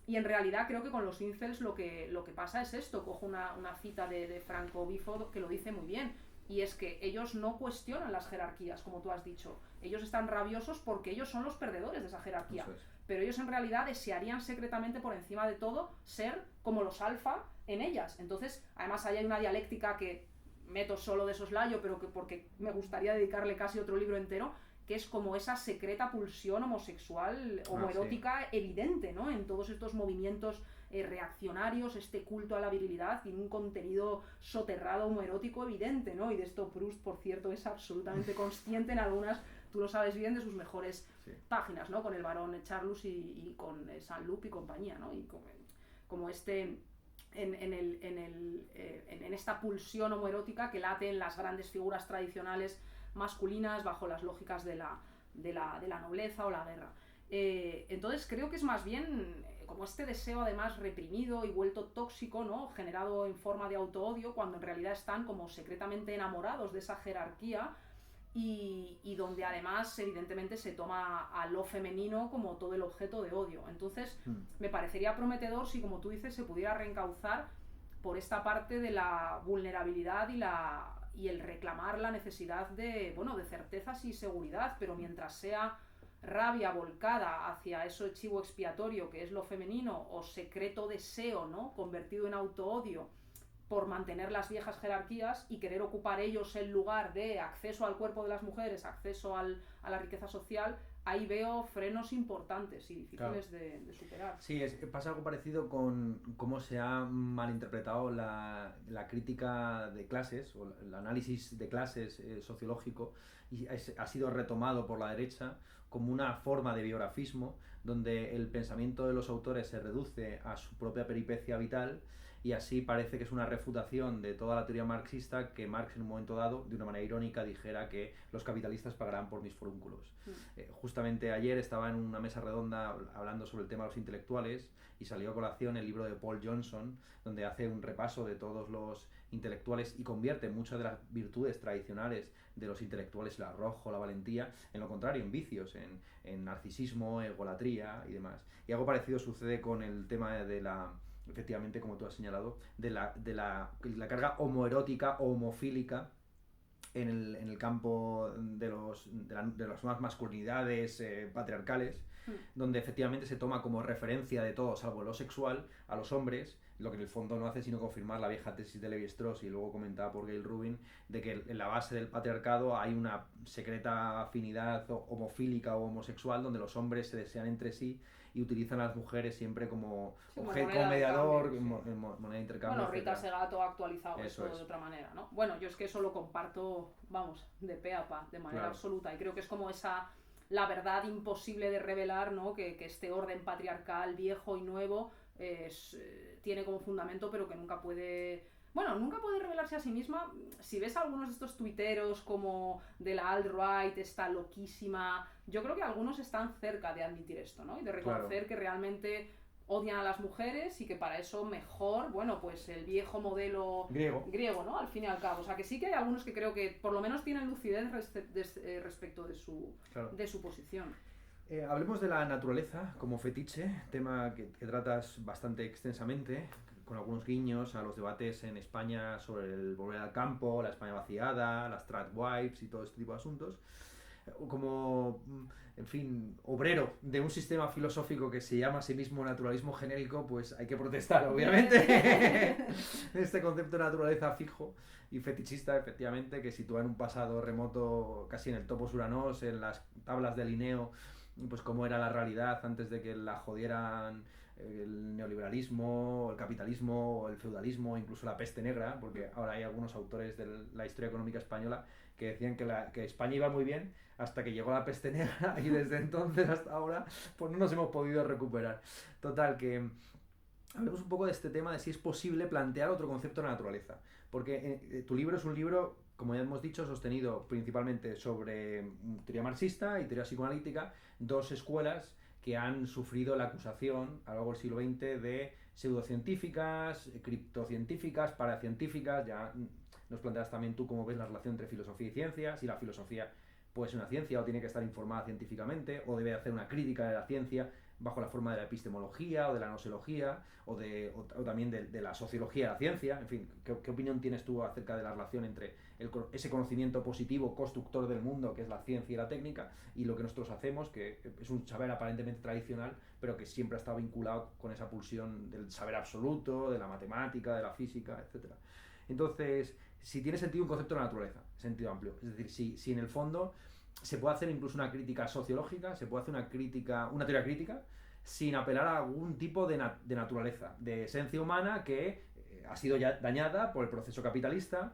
Y en realidad creo que con los incels lo que pasa es esto. Cojo una cita de Franco Bifo que lo dice muy bien. Y es que ellos no cuestionan las jerarquías, como tú has dicho. Ellos están rabiosos porque ellos son los perdedores de esa jerarquía. Pero ellos en realidad desearían secretamente por encima de todo ser como los alfa en ellas. Entonces, además ahí hay una dialéctica que meto solo de soslayo, pero que porque me gustaría dedicarle casi otro libro entero, que es como esa secreta pulsión homosexual, homoerótica evidente, ¿no? En todos estos movimientos reaccionarios, este culto a la virilidad y un contenido soterrado homoerótico evidente, ¿no? Y de esto Proust, por cierto, es absolutamente consciente en algunas, tú lo sabes bien, de sus mejores páginas, ¿no? Con el barón Charlus y con Saint-Loup y compañía, ¿no? Y como este... En esta pulsión homoerótica que late en las grandes figuras tradicionales masculinas bajo las lógicas de la nobleza o la guerra. Entonces creo que es más bien como este deseo además reprimido y vuelto tóxico, ¿no? Generado en forma de autoodio, cuando en realidad están como secretamente enamorados de esa jerarquía y donde además evidentemente se toma a lo femenino como todo el objeto de odio. Entonces me parecería prometedor si, como tú dices, se pudiera reencauzar por esta parte de la vulnerabilidad y el reclamar la necesidad de, bueno, de certezas y seguridad, pero mientras sea rabia volcada hacia eso chivo expiatorio que es lo femenino o secreto deseo, ¿no? Convertido en autoodio por mantener las viejas jerarquías y querer ocupar ellos el lugar de acceso al cuerpo de las mujeres, acceso a la riqueza social, ahí veo frenos importantes y difíciles de superar. Sí, pasa algo parecido con cómo se ha malinterpretado la crítica de clases o el análisis de clases sociológico y ha sido retomado por la derecha como una forma de biografismo donde el pensamiento de los autores se reduce a su propia peripecia vital y así parece que es una refutación de toda la teoría marxista que Marx en un momento dado, de una manera irónica, dijera que los capitalistas pagarán por mis forúnculos. Justamente ayer estaba en una mesa redonda hablando sobre el tema de los intelectuales y salió a colación el libro de Paul Johnson, donde hace un repaso de todos los intelectuales y convierte muchas de las virtudes tradicionales de los intelectuales, el arrojo, la valentía, en lo contrario, en vicios, en narcisismo, egolatría y demás. Y algo parecido sucede con el tema de efectivamente, como tú has señalado, de la carga homoerótica o homofílica en el campo de las nuevas masculinidades patriarcales, donde efectivamente se toma como referencia de todo, salvo lo sexual, a los hombres, lo que en el fondo no hace sino confirmar la vieja tesis de Levi-Strauss y luego comentada por Gail Rubin, de que en la base del patriarcado hay una secreta afinidad homofílica o homosexual donde los hombres se desean entre sí y utilizan a las mujeres siempre como objeto, como mediador, moneda de intercambio. Bueno, Rita Segato ha actualizado eso de otra manera, ¿no? Bueno, yo es que eso lo comparto, vamos, de pe a pa, de manera absoluta, y creo que es como la verdad imposible de revelar, ¿no? Que este orden patriarcal viejo y nuevo tiene como fundamento, pero que nunca puede revelarse a sí misma. Si ves a algunos de estos tuiteros como de la alt-right, esta loquísima, yo creo que algunos están cerca de admitir esto, ¿no? Y de reconocer que realmente odian a las mujeres y que para eso mejor, bueno, pues el viejo modelo griego, ¿no? Al fin y al cabo. O sea, que sí que hay algunos que creo que por lo menos tienen lucidez respecto de su posición. Hablemos de la naturaleza como fetiche, tema que tratas bastante extensamente, con algunos guiños a los debates en España sobre el volver al campo, la España vaciada, las tradwives y todo este tipo de asuntos. Como, en fin, obrero de un sistema filosófico que se llama a sí mismo naturalismo genérico, pues hay que protestar, obviamente. Este concepto de naturaleza fijo y fetichista, efectivamente, que sitúa en un pasado remoto, casi en el topos Uranos, en las tablas de Linneo, pues cómo era la realidad antes de que la jodieran el neoliberalismo, el capitalismo, el feudalismo, incluso la peste negra, porque ahora hay algunos autores de la historia económica española que decían que España iba muy bien hasta que llegó la peste negra y desde entonces hasta ahora pues no nos hemos podido recuperar. Total, que hablemos un poco de este tema de si es posible plantear otro concepto de la naturaleza. Porque tu libro es un libro, como ya hemos dicho, sostenido principalmente sobre teoría marxista y teoría psicoanalítica, dos escuelas que han sufrido la acusación a lo largo del siglo XX de pseudocientíficas, criptocientíficas, paracientíficas. Ya nos planteas también tú cómo ves la relación entre filosofía y ciencia, si la filosofía puede ser una ciencia o tiene que estar informada científicamente, o debe hacer una crítica de la ciencia bajo la forma de la epistemología o de la gnoseología o también de la sociología de la ciencia. En fin, ¿qué opinión tienes tú acerca de la relación entre ese conocimiento positivo constructor del mundo, que es la ciencia y la técnica, y lo que nosotros hacemos, que es un saber aparentemente tradicional, pero que siempre ha estado vinculado con esa pulsión del saber absoluto, de la matemática, de la física, etcétera? Entonces, si tiene sentido un concepto de la naturaleza, sentido amplio, es decir, si en el fondo se puede hacer incluso una crítica sociológica, se puede hacer una teoría crítica, sin apelar a algún tipo de naturaleza, de esencia humana que ha sido ya dañada por el proceso capitalista,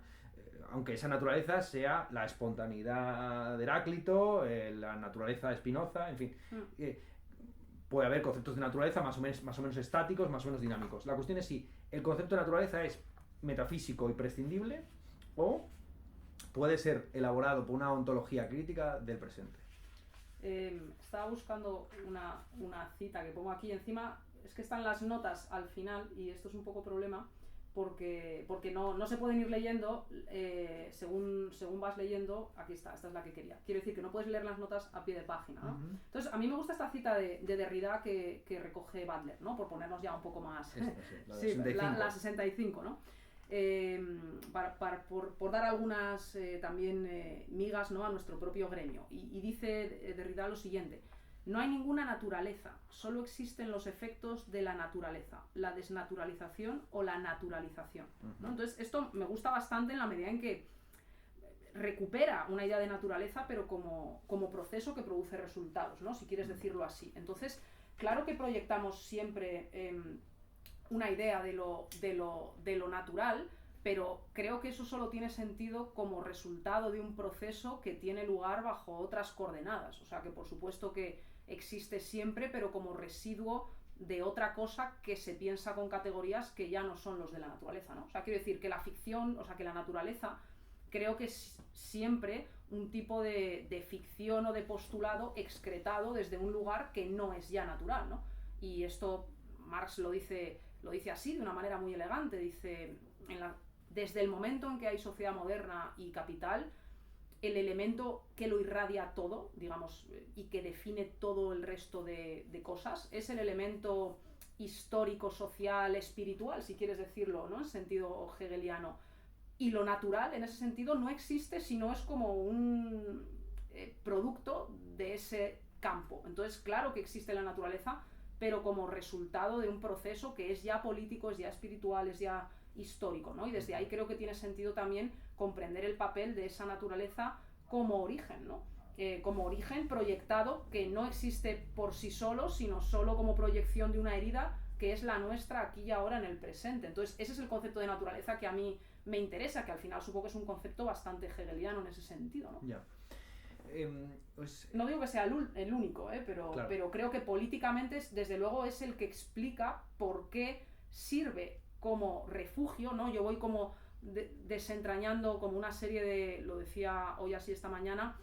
aunque esa naturaleza sea la espontaneidad de Heráclito, la naturaleza de Spinoza, en fin. Puede haber conceptos de naturaleza más o menos estáticos, más o menos dinámicos. La cuestión es si el concepto de naturaleza es metafísico y prescindible o puede ser elaborado por una ontología crítica del presente. Estaba buscando una cita que pongo aquí encima. Es que están las notas al final y esto es un poco problema porque no se pueden ir leyendo según vas leyendo. Aquí está, esta es la que quería. Quiero decir que no puedes leer las notas a pie de página, ¿no? Uh-huh. Entonces, a mí me gusta esta cita de Derrida que recoge Butler, ¿no? Por ponernos ya un poco más... la 65, ¿no? Por dar algunas también migas, ¿no? A nuestro propio gremio. Y dice Derrida lo siguiente: no hay ninguna naturaleza, solo existen los efectos de la naturaleza, la desnaturalización o la naturalización, ¿no? Entonces esto me gusta bastante en la medida en que recupera una idea de naturaleza, pero como proceso que produce resultados, ¿no? Si quieres decirlo así. Entonces, claro que proyectamos siempre una idea de lo natural, pero creo que eso solo tiene sentido como resultado de un proceso que tiene lugar bajo otras coordenadas. O sea, que por supuesto que existe siempre, pero como residuo de otra cosa que se piensa con categorías que ya no son los de la naturaleza, ¿no? O sea, quiero decir que la ficción, o sea, que la naturaleza, creo que es siempre un tipo de ficción o de postulado excretado desde un lugar que no es ya natural, ¿no? Y esto Marx lo dice así, de una manera muy elegante. Dice, desde el momento en que hay sociedad moderna y capital, el elemento que lo irradia todo, digamos, y que define todo el resto de cosas, es el elemento histórico, social, espiritual, si quieres decirlo, ¿no? En sentido hegeliano. Y lo natural, en ese sentido, no existe, sino es como un producto de ese campo. Entonces, claro que existe la naturaleza, pero como resultado de un proceso que es ya político, es ya espiritual, es ya histórico, ¿no? Y desde ahí creo que tiene sentido también comprender el papel de esa naturaleza como origen, ¿no? Como origen proyectado que no existe por sí solo, sino solo como proyección de una herida que es la nuestra aquí y ahora en el presente. Entonces ese es el concepto de naturaleza que a mí me interesa, que al final supongo que es un concepto bastante hegeliano en ese sentido, ¿no? Yeah. Pues... No digo que sea el único, pero, claro, pero creo que políticamente desde luego es el que explica por qué sirve como refugio, ¿no? Yo voy como desentrañando como una serie de, lo decía hoy así esta mañana,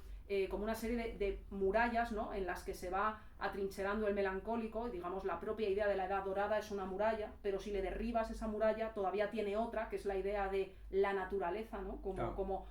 como una serie de murallas, ¿no? En las que se va atrincherando el melancólico. Digamos, la propia idea de la Edad Dorada es una muralla, pero si le derribas esa muralla todavía tiene otra, que es la idea de la naturaleza, ¿no? Como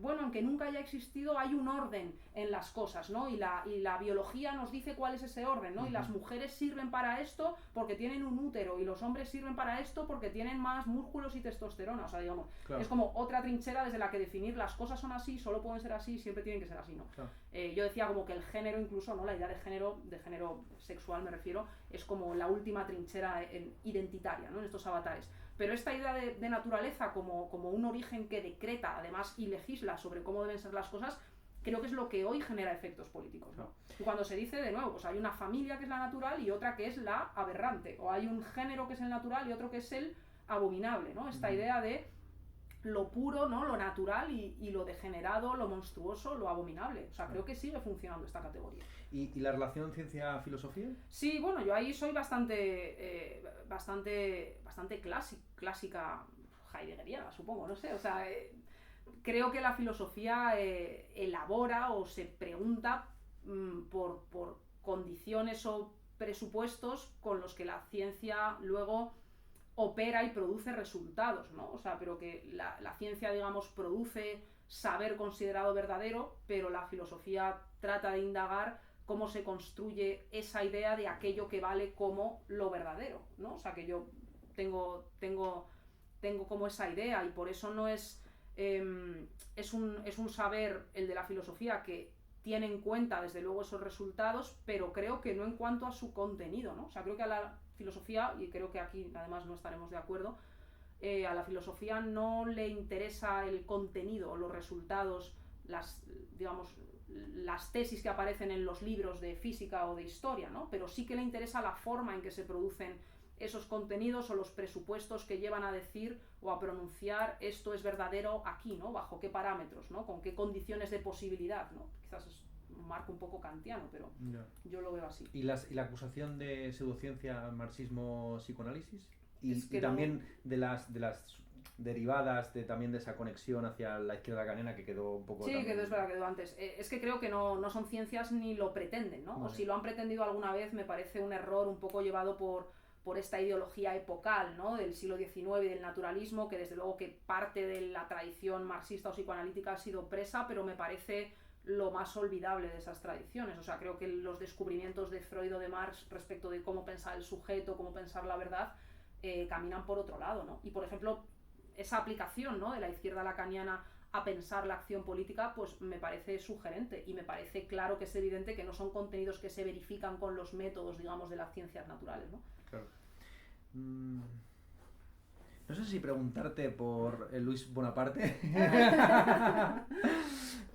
bueno, aunque nunca haya existido, hay un orden en las cosas, ¿no? Y la biología nos dice cuál es ese orden, ¿no? Y las mujeres sirven para esto porque tienen un útero, y los hombres sirven para esto porque tienen más músculos y testosterona. O sea, digamos, claro, es como otra trinchera desde la que definir las cosas son así, solo pueden ser así, siempre tienen que ser así, ¿no? Claro. Yo decía como que el género incluso, ¿no? La idea de género sexual me refiero, es como la última trinchera identitaria, ¿no? En estos avatares. Pero esta idea de naturaleza como un origen que decreta, además, y legisla sobre cómo deben ser las cosas, creo que es lo que hoy genera efectos políticos, ¿no? Y cuando se dice, de nuevo, pues hay una familia que es la natural y otra que es la aberrante, o hay un género que es el natural y otro que es el abominable, ¿no? Esta idea de lo puro, ¿no? Lo natural y lo degenerado, lo monstruoso, lo abominable. O sea, creo que sigue funcionando esta categoría. ¿Y la relación ciencia-filosofía? Sí, bueno, yo ahí soy bastante clásica, heideggeriana, supongo, no sé. O sea, creo que la filosofía elabora o se pregunta por condiciones o presupuestos con los que la ciencia luego opera y produce resultados, ¿no? O sea, pero que la ciencia, digamos, produce saber considerado verdadero, pero la filosofía trata de indagar cómo se construye esa idea de aquello que vale como lo verdadero, ¿no? O sea, que yo tengo como esa idea y por eso no es... es un saber, el de la filosofía, que tiene en cuenta desde luego esos resultados, pero creo que no en cuanto a su contenido, ¿no? O sea, creo que a la filosofía, y creo que aquí además no estaremos de acuerdo, a la filosofía no le interesa el contenido, los resultados, digamos, las tesis que aparecen en los libros de física o de historia, ¿no? Pero sí que le interesa la forma en que se producen esos contenidos o los presupuestos que llevan a decir o a pronunciar esto es verdadero aquí, ¿no? Bajo qué parámetros, ¿no? Con qué condiciones de posibilidad, ¿no? Quizás es un marco un poco kantiano, pero yo lo veo así. ¿Y la acusación de pseudociencia, marxismo, psicoanálisis? Y no... también de las derivadas también de esa conexión hacia la izquierda lacaniana que quedó un poco... Sí, también... es verdad, quedó antes. Es que creo que no son ciencias ni lo pretenden, ¿no? Vale. O si lo han pretendido alguna vez me parece un error un poco llevado por esta ideología epocal, ¿no? Del siglo XIX y del naturalismo, que desde luego que parte de la tradición marxista o psicoanalítica ha sido presa, pero me parece lo más olvidable de esas tradiciones. O sea, creo que los descubrimientos de Freud o de Marx respecto de cómo pensar el sujeto, cómo pensar la verdad, caminan por otro lado, ¿no? Y por ejemplo, esa aplicación, ¿no? De la izquierda lacaniana a pensar la acción política, pues me parece sugerente y me parece claro que es evidente que no son contenidos que se verifican con los métodos, digamos, de las ciencias naturales, ¿no? Claro. No sé si preguntarte por el Luis Bonaparte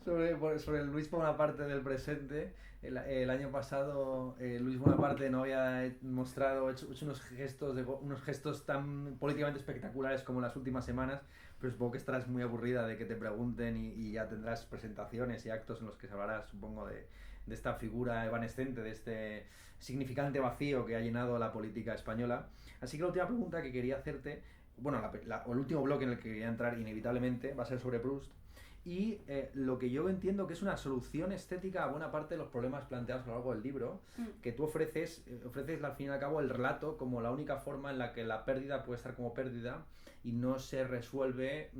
sobre el Luis Bonaparte del presente. El año pasado Luis Bonaparte no había hecho unos gestos tan políticamente espectaculares como en las últimas semanas, pero supongo que estarás muy aburrida de que te pregunten y ya tendrás presentaciones y actos en los que se hablará, supongo, de esta figura evanescente, de este significante vacío que ha llenado la política española. Así que la última pregunta que quería hacerte, bueno, el último bloque en el que quería entrar inevitablemente va a ser sobre Proust y lo que yo entiendo que es una solución estética a buena parte de los problemas planteados a lo largo del libro, que tú ofreces al fin y al cabo el relato como la única forma en la que la pérdida puede estar como pérdida y no se resuelve,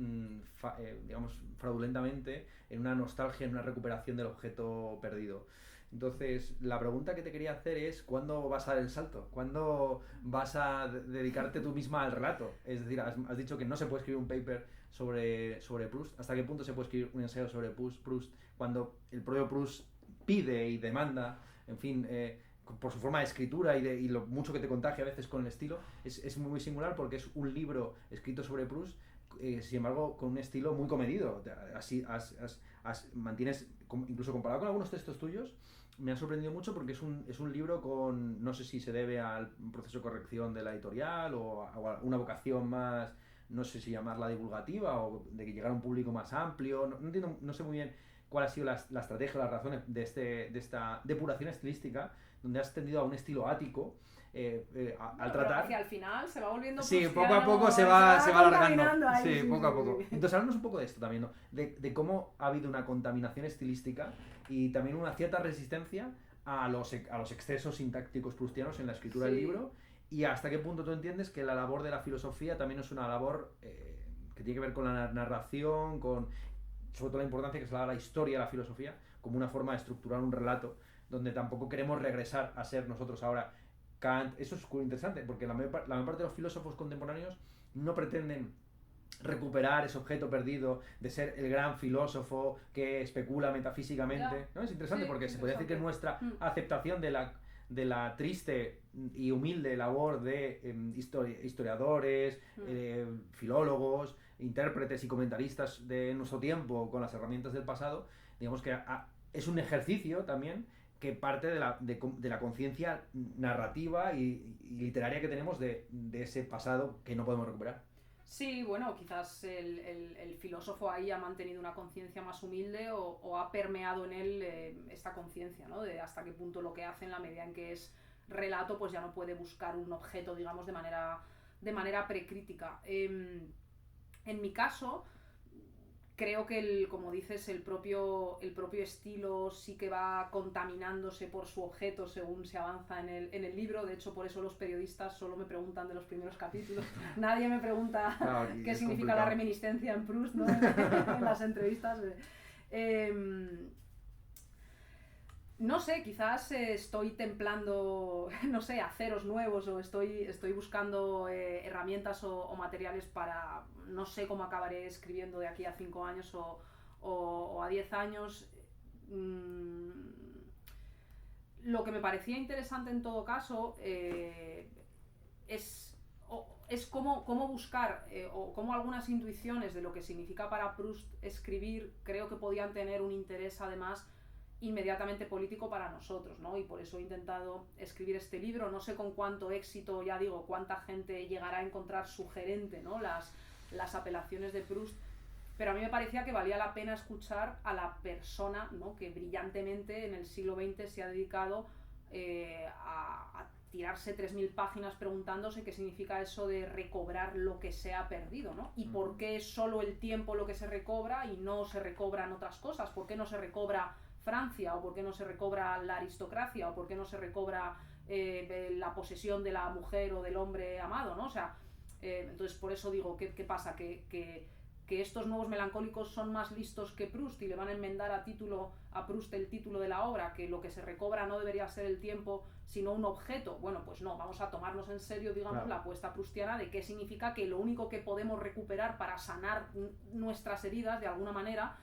digamos, fraudulentamente en una nostalgia, en una recuperación del objeto perdido. Entonces, la pregunta que te quería hacer es ¿cuándo vas a dar el salto? ¿Cuándo vas a dedicarte tú misma al relato? Es decir, has dicho que no se puede escribir un paper sobre Proust. ¿Hasta qué punto se puede escribir un ensayo sobre Proust cuando el propio Proust pide y demanda, en fin, por su forma de escritura y lo mucho que te contagia a veces con el estilo? Es muy singular porque es un libro escrito sobre Proust, sin embargo, con un estilo muy comedido. Así mantienes, incluso comparado con algunos textos tuyos, me ha sorprendido mucho porque es un libro con, no sé si se debe al proceso de corrección de la editorial o a una vocación más, no sé si llamarla divulgativa o de llegar a un público más amplio. No entiendo, no sé muy bien cuál ha sido la estrategia o las razones de esta depuración estilística, donde has tendido a un estilo ático. Al tratar... hacia el final se va volviendo sí, poco a poco se va alargando ahí, sí, poco a poco. Entonces hablamos un poco de esto también, ¿no? De cómo ha habido una contaminación estilística y también una cierta resistencia a los excesos sintácticos proustianos en la escritura del libro, y hasta qué punto tú entiendes que la labor de la filosofía también es una labor que tiene que ver con la narración, con sobre todo la importancia que se le da a la historia, a la filosofía, como una forma de estructurar un relato, donde tampoco queremos regresar a ser nosotros ahora Kant. Eso es muy interesante, porque la mayor parte de los filósofos contemporáneos no pretenden recuperar ese objeto perdido de ser el gran filósofo que especula metafísicamente, ¿no? Es interesante porque se puede decir que nuestra aceptación de la triste y humilde labor de historiadores, filólogos, intérpretes y comentaristas de nuestro tiempo con las herramientas del pasado, digamos que es un ejercicio también que parte de la conciencia narrativa y literaria que tenemos de ese pasado que no podemos recuperar. Sí, bueno, quizás el filósofo ahí ha mantenido una conciencia más humilde o ha permeado en él esta conciencia, ¿no? De hasta qué punto lo que hace en la medida en que es relato, pues ya no puede buscar un objeto, digamos, de manera precrítica. En mi caso, creo que como dices, el propio estilo sí que va contaminándose por su objeto según se avanza en el libro. De hecho, por eso los periodistas solo me preguntan de los primeros capítulos. Nadie me pregunta Claro, qué es significa complicado. la reminiscencia en Proust, ¿no? En las entrevistas. Eh, no sé, quizás estoy templando, no sé, aceros nuevos o estoy buscando herramientas o materiales para, no sé cómo acabaré escribiendo de aquí a 5 años o a 10 años. Mm, lo que me parecía interesante en todo caso es, es cómo buscar o cómo algunas intuiciones de lo que significa para Proust escribir creo que podían tener un interés además inmediatamente político para nosotros, ¿no? Y por eso he intentado escribir este libro. No sé con cuánto éxito, ya digo, cuánta gente llegará a encontrar sugerente, ¿no? Las apelaciones de Proust, pero a mí me parecía que valía la pena escuchar a la persona, ¿no? Que brillantemente en el siglo XX se ha dedicado a tirarse 3.000 páginas preguntándose qué significa eso de recobrar lo que se ha perdido, ¿no? Y por qué es solo el tiempo lo que se recobra y no se recobran otras cosas. ¿Por qué no se recobra Francia? ¿O por qué no se recobra la aristocracia? ¿O por qué no se recobra la posesión de la mujer o del hombre amado, ¿no? O sea, entonces por eso digo, ¿qué pasa? Que estos nuevos melancólicos son más listos que Proust y le van a enmendar a Proust el título de la obra, que lo que se recobra no debería ser el tiempo sino un objeto. Bueno, pues no, vamos a tomarnos en serio, digamos, claro, la apuesta proustiana de qué significa que lo único que podemos recuperar para sanar nuestras heridas de alguna manera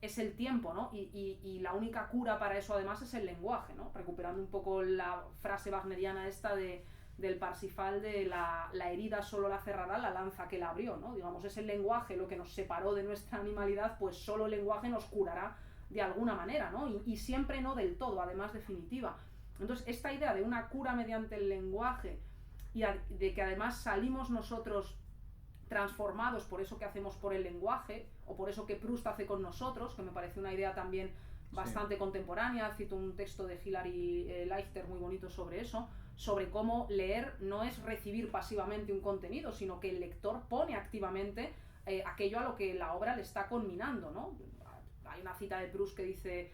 es el tiempo, ¿no? Y la única cura para eso además es el lenguaje, ¿no? Recuperando un poco la frase wagneriana esta del Parsifal de la herida solo la cerrará la lanza que la abrió, ¿no? Digamos, es el lenguaje lo que nos separó de nuestra animalidad, pues solo el lenguaje nos curará de alguna manera, ¿no? Y siempre no del todo, además definitiva. Entonces, esta idea de una cura mediante el lenguaje y de que además salimos nosotros transformados por eso que hacemos por el lenguaje o por eso que Proust hace con nosotros, que me parece una idea también bastante contemporánea. Cito un texto de Hilary Leichter muy bonito sobre eso, sobre cómo leer no es recibir pasivamente un contenido, sino que el lector pone activamente aquello a lo que la obra le está conminando, ¿no? Hay una cita de Proust que dice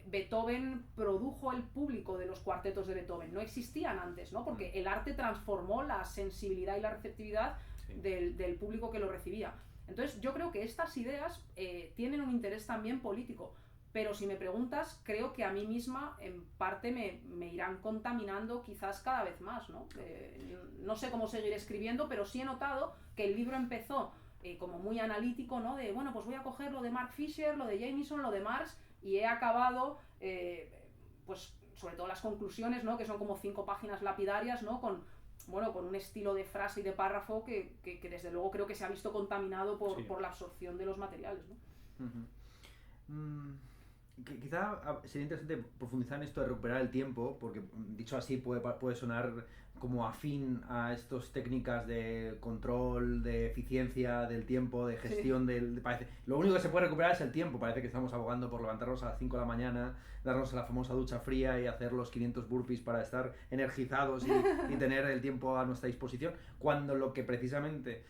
Beethoven produjo el público de los cuartetos de Beethoven, no existían antes, ¿no? Porque el arte transformó la sensibilidad y la receptividad del público que lo recibía. Entonces yo creo que estas ideas tienen un interés también político, pero si me preguntas, creo que a mí misma en parte me irán contaminando quizás cada vez más, ¿no? No sé cómo seguir escribiendo, pero sí he notado que el libro empezó como muy analítico, ¿no? De, bueno, pues voy a coger lo de Mark Fisher, lo de Jameson, lo de Marx, y he acabado, pues sobre todo las conclusiones, ¿no? Que son como 5 páginas lapidarias, ¿no? Con un estilo de frase y de párrafo que desde luego creo que se ha visto contaminado por la absorción de los materiales, ¿no? Quizá sería interesante profundizar en esto de recuperar el tiempo, porque dicho así puede sonar como afín a estas técnicas de control, de eficiencia del tiempo, de gestión parece, lo único que se puede recuperar es el tiempo. Parece que estamos abogando por levantarnos a las 5 de la mañana, darnos la famosa ducha fría y hacer los 500 burpees para estar energizados y tener el tiempo a nuestra disposición, cuando lo que precisamente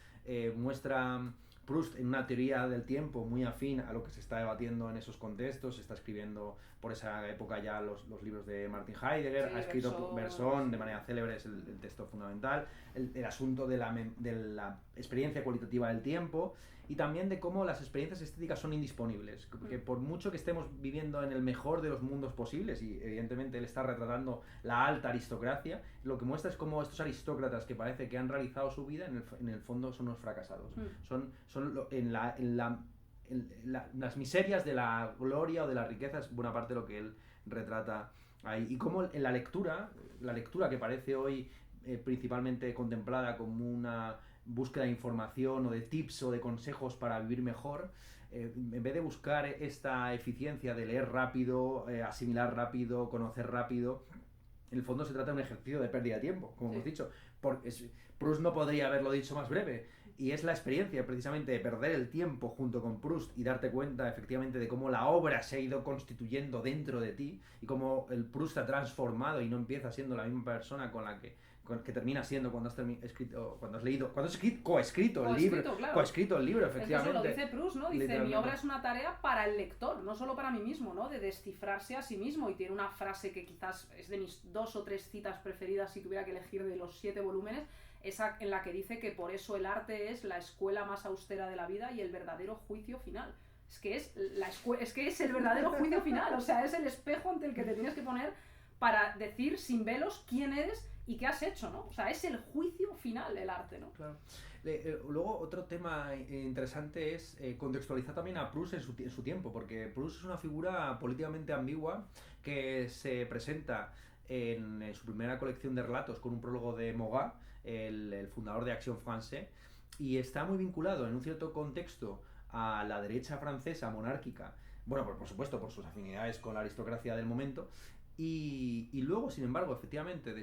muestra Proust en una teoría del tiempo muy afín a lo que se está debatiendo en esos contextos. Se está escribiendo por esa época ya los libros de Martin Heidegger, ha escrito Bergson de manera célebre, es el texto fundamental, el asunto de la experiencia cualitativa del tiempo y también de cómo las experiencias estéticas son indisponibles, que por mucho que estemos viviendo en el mejor de los mundos posibles, y evidentemente él está retratando la alta aristocracia, lo que muestra es cómo estos aristócratas que parece que han realizado su vida en el fondo son unos fracasados, son las miserias de la gloria o de la riqueza es buena parte de lo que él retrata ahí, y cómo en la lectura que parece hoy principalmente contemplada como una búsqueda de información o de tips o de consejos para vivir mejor, en vez de buscar esta eficiencia de leer rápido, asimilar rápido, conocer rápido, en el fondo se trata de un ejercicio de pérdida de tiempo, como hemos dicho. Proust no podría haberlo dicho más breve. Y es la experiencia precisamente de perder el tiempo junto con Proust y darte cuenta efectivamente de cómo la obra se ha ido constituyendo dentro de ti y cómo el Proust ha transformado y no empieza siendo la misma persona que termina siendo cuando has escrito, cuando has leído, cuando has coescrito el libro, claro. coescrito el libro, efectivamente. Eso lo dice Proust, ¿no? Dice, mi obra es una tarea para el lector, no solo para mí mismo, ¿no? De descifrarse a sí mismo, y tiene una frase que quizás es de mis 2 o 3 citas preferidas si tuviera que elegir de los 7 volúmenes, esa en la que dice que por eso el arte es la escuela más austera de la vida y el verdadero juicio final. Es que es el verdadero juicio final, o sea, es el espejo ante el que te tienes que poner para decir sin velos quién eres y qué has hecho, ¿no? O sea, es el juicio final el arte, ¿no? Claro. Luego, otro tema interesante es contextualizar también a Proust en su tiempo, porque Proust es una figura políticamente ambigua que se presenta en su primera colección de relatos con un prólogo de Mogat, el fundador de Action France, y está muy vinculado en un cierto contexto a la derecha francesa monárquica, bueno, por supuesto, por sus afinidades con la aristocracia del momento. Y luego, sin embargo, efectivamente,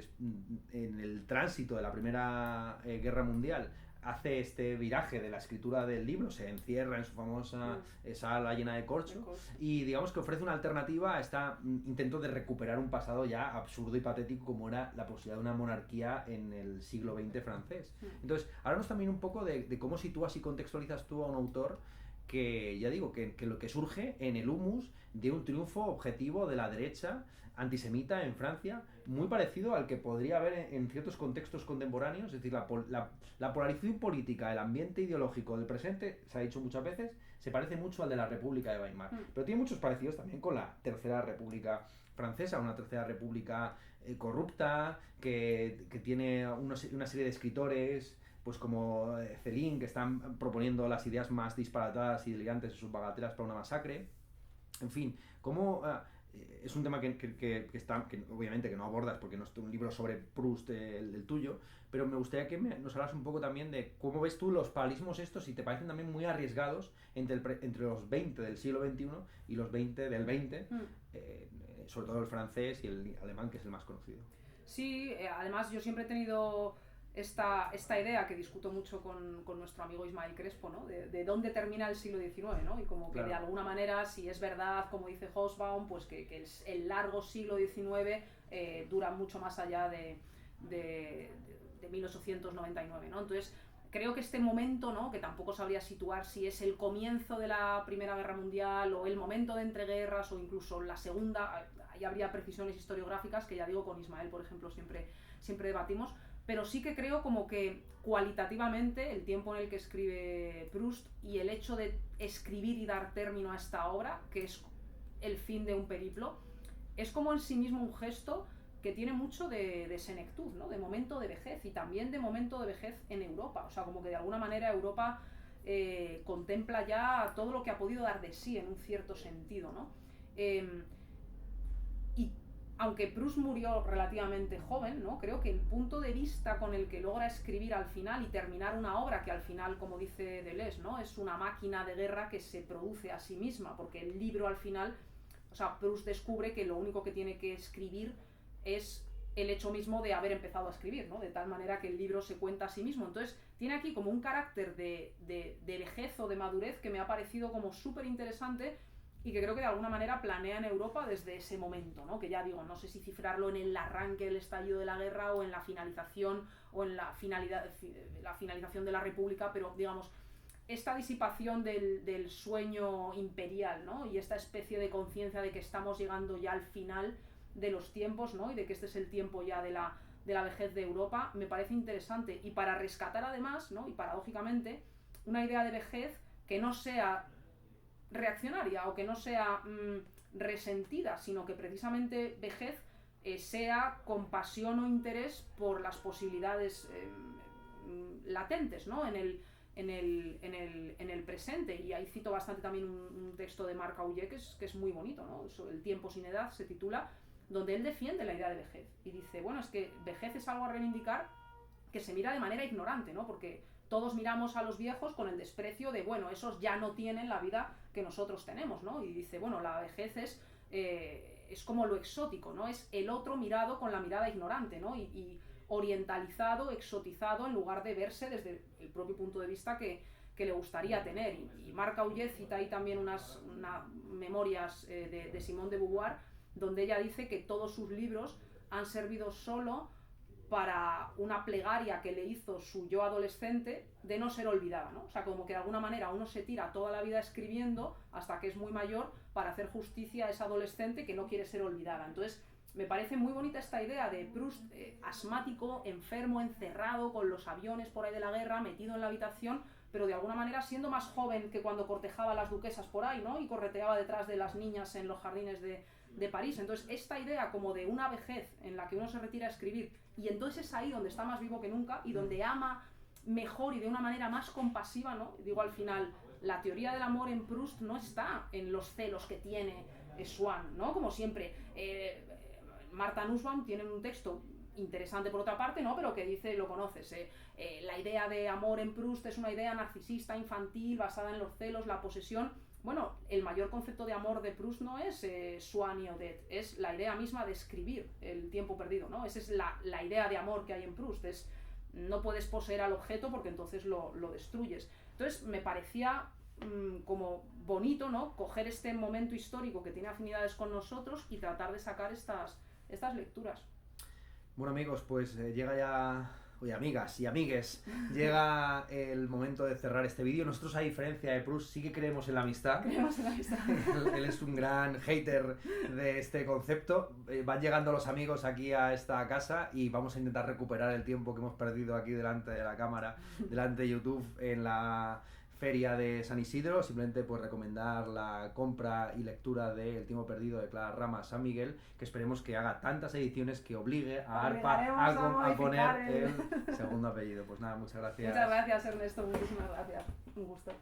en el tránsito de la Primera Guerra Mundial, hace este viraje de la escritura del libro, se encierra en su famosa sala llena de corcho, y digamos que ofrece una alternativa a este intento de recuperar un pasado ya absurdo y patético como era la posibilidad de una monarquía en el siglo XX francés. Entonces, háblanos también un poco de cómo sitúas y contextualizas tú a un autor que, ya digo, que lo que surge en el humus de un triunfo objetivo de la derecha antisemita en Francia, muy parecido al que podría haber en ciertos contextos contemporáneos, es decir, la polarización política, el ambiente ideológico del presente, se ha dicho muchas veces, se parece mucho al de la República de Weimar, pero tiene muchos parecidos también con la Tercera República Francesa, una Tercera República corrupta, que tiene una serie de escritores pues como Céline, que están proponiendo las ideas más disparatadas y delirantes de sus bagatelas para una masacre. En fin, cómo es un tema que obviamente que no abordas porque no es un libro sobre Proust el tuyo, pero me gustaría que nos hablas un poco también de cómo ves tú los paralelismos estos y te parecen también muy arriesgados entre los 20 del siglo XXI y los 20 del 20, sobre todo el francés y el alemán, que es el más conocido. Sí, además yo siempre he tenido esta idea que discuto mucho con nuestro amigo Ismael Crespo, ¿no? De dónde termina el siglo XIX, ¿no? Y como que claro, de alguna manera, si es verdad, como dice Hobsbawm, pues que el largo siglo XIX dura mucho más allá de 1899, ¿no? Entonces, creo que este momento, ¿no? Que tampoco sabría situar si es el comienzo de la Primera Guerra Mundial o el momento de entreguerras o incluso la Segunda, ahí habría precisiones historiográficas que ya digo con Ismael, por ejemplo, siempre debatimos, pero sí que creo como que cualitativamente el tiempo en el que escribe Proust y el hecho de escribir y dar término a esta obra, que es el fin de un periplo, es como en sí mismo un gesto que tiene mucho de senectud, ¿no? De momento de vejez y también de momento de vejez en Europa. O sea, como que de alguna manera Europa contempla ya todo lo que ha podido dar de sí en un cierto sentido, ¿no? Y aunque Proust murió relativamente joven, ¿no? Creo que el punto de vista con el que logra escribir al final y terminar una obra que al final, como dice Deleuze, ¿no? Es una máquina de guerra que se produce a sí misma, porque el libro al final, o sea, Proust descubre que lo único que tiene que escribir es el hecho mismo de haber empezado a escribir, ¿no? De tal manera que el libro se cuenta a sí mismo. Entonces tiene aquí como un carácter de vejez o de madurez que me ha parecido como súper interesante y que creo que de alguna manera planea en Europa desde ese momento, ¿no? Que ya digo, no sé si cifrarlo en el arranque del estallido de la guerra o en la finalización o en la finalización de la República, pero digamos, esta disipación del sueño imperial, ¿no? Y esta especie de conciencia de que estamos llegando ya al final de los tiempos, ¿no? Y de que este es el tiempo ya de la vejez de Europa, me parece interesante. Y para rescatar además, ¿no? Y paradójicamente, una idea de vejez que no sea reaccionaria o que no sea resentida, sino que precisamente vejez sea compasión o interés por las posibilidades latentes, ¿no? en el presente. Y ahí cito bastante también un texto de Marc Aullier que es muy bonito, ¿no? El tiempo sin edad se titula, donde él defiende la idea de vejez y dice, bueno, es que vejez es algo a reivindicar que se mira de manera ignorante, ¿no? Porque todos miramos a los viejos con el desprecio de, bueno, esos ya no tienen la vida que nosotros tenemos, ¿no? Y dice, bueno, la vejez es como lo exótico, ¿no? Es el otro mirado con la mirada ignorante, ¿no? Y orientalizado, exotizado, en lugar de verse desde el propio punto de vista que le gustaría tener. Y Marc Aullet cita ahí también unas memorias de Simone de Beauvoir, donde ella dice que todos sus libros han servido solo para una plegaria que le hizo su yo adolescente de no ser olvidada, ¿no? O sea, como que de alguna manera uno se tira toda la vida escribiendo hasta que es muy mayor para hacer justicia a esa adolescente que no quiere ser olvidada. Entonces, me parece muy bonita esta idea de Proust asmático, enfermo, encerrado, con los aviones por ahí de la guerra, metido en la habitación, pero de alguna manera siendo más joven que cuando cortejaba a las duquesas por ahí, ¿no? Y correteaba detrás de las niñas en los jardines de París. Entonces, esta idea como de una vejez en la que uno se retira a escribir, y entonces es ahí donde está más vivo que nunca y donde ama mejor y de una manera más compasiva, ¿no? Digo, al final, la teoría del amor en Proust no está en los celos que tiene Swann, ¿no? Como siempre, Martha Nussbaum tiene un texto interesante por otra parte, ¿no? Pero que dice, lo conoces, la idea de amor en Proust es una idea narcisista, infantil, basada en los celos, la posesión. Bueno, el mayor concepto de amor de Proust no es Swann y Odette, es la idea misma de escribir el tiempo perdido, ¿no? Esa es la idea de amor que hay en Proust, es no puedes poseer al objeto porque entonces lo destruyes. Entonces me parecía como bonito, ¿no? Coger este momento histórico que tiene afinidades con nosotros y tratar de sacar estas lecturas. Bueno, amigos, pues llega ya... Oye, amigas y amigues, llega el momento de cerrar este vídeo. Nosotros, a diferencia de Proust, sí que creemos en la amistad. Creemos en la amistad. Él es un gran hater de este concepto. Van llegando los amigos aquí a esta casa y vamos a intentar recuperar el tiempo que hemos perdido aquí delante de la cámara, delante de YouTube, en la feria de San Isidro. Simplemente pues recomendar la compra y lectura de El tiempo perdido de Clara Rama San Miguel, que esperemos que haga tantas ediciones que obligue a ARPA a poner el segundo apellido. Pues nada, muchas gracias. Muchas gracias, Ernesto, muchísimas gracias. Un gusto.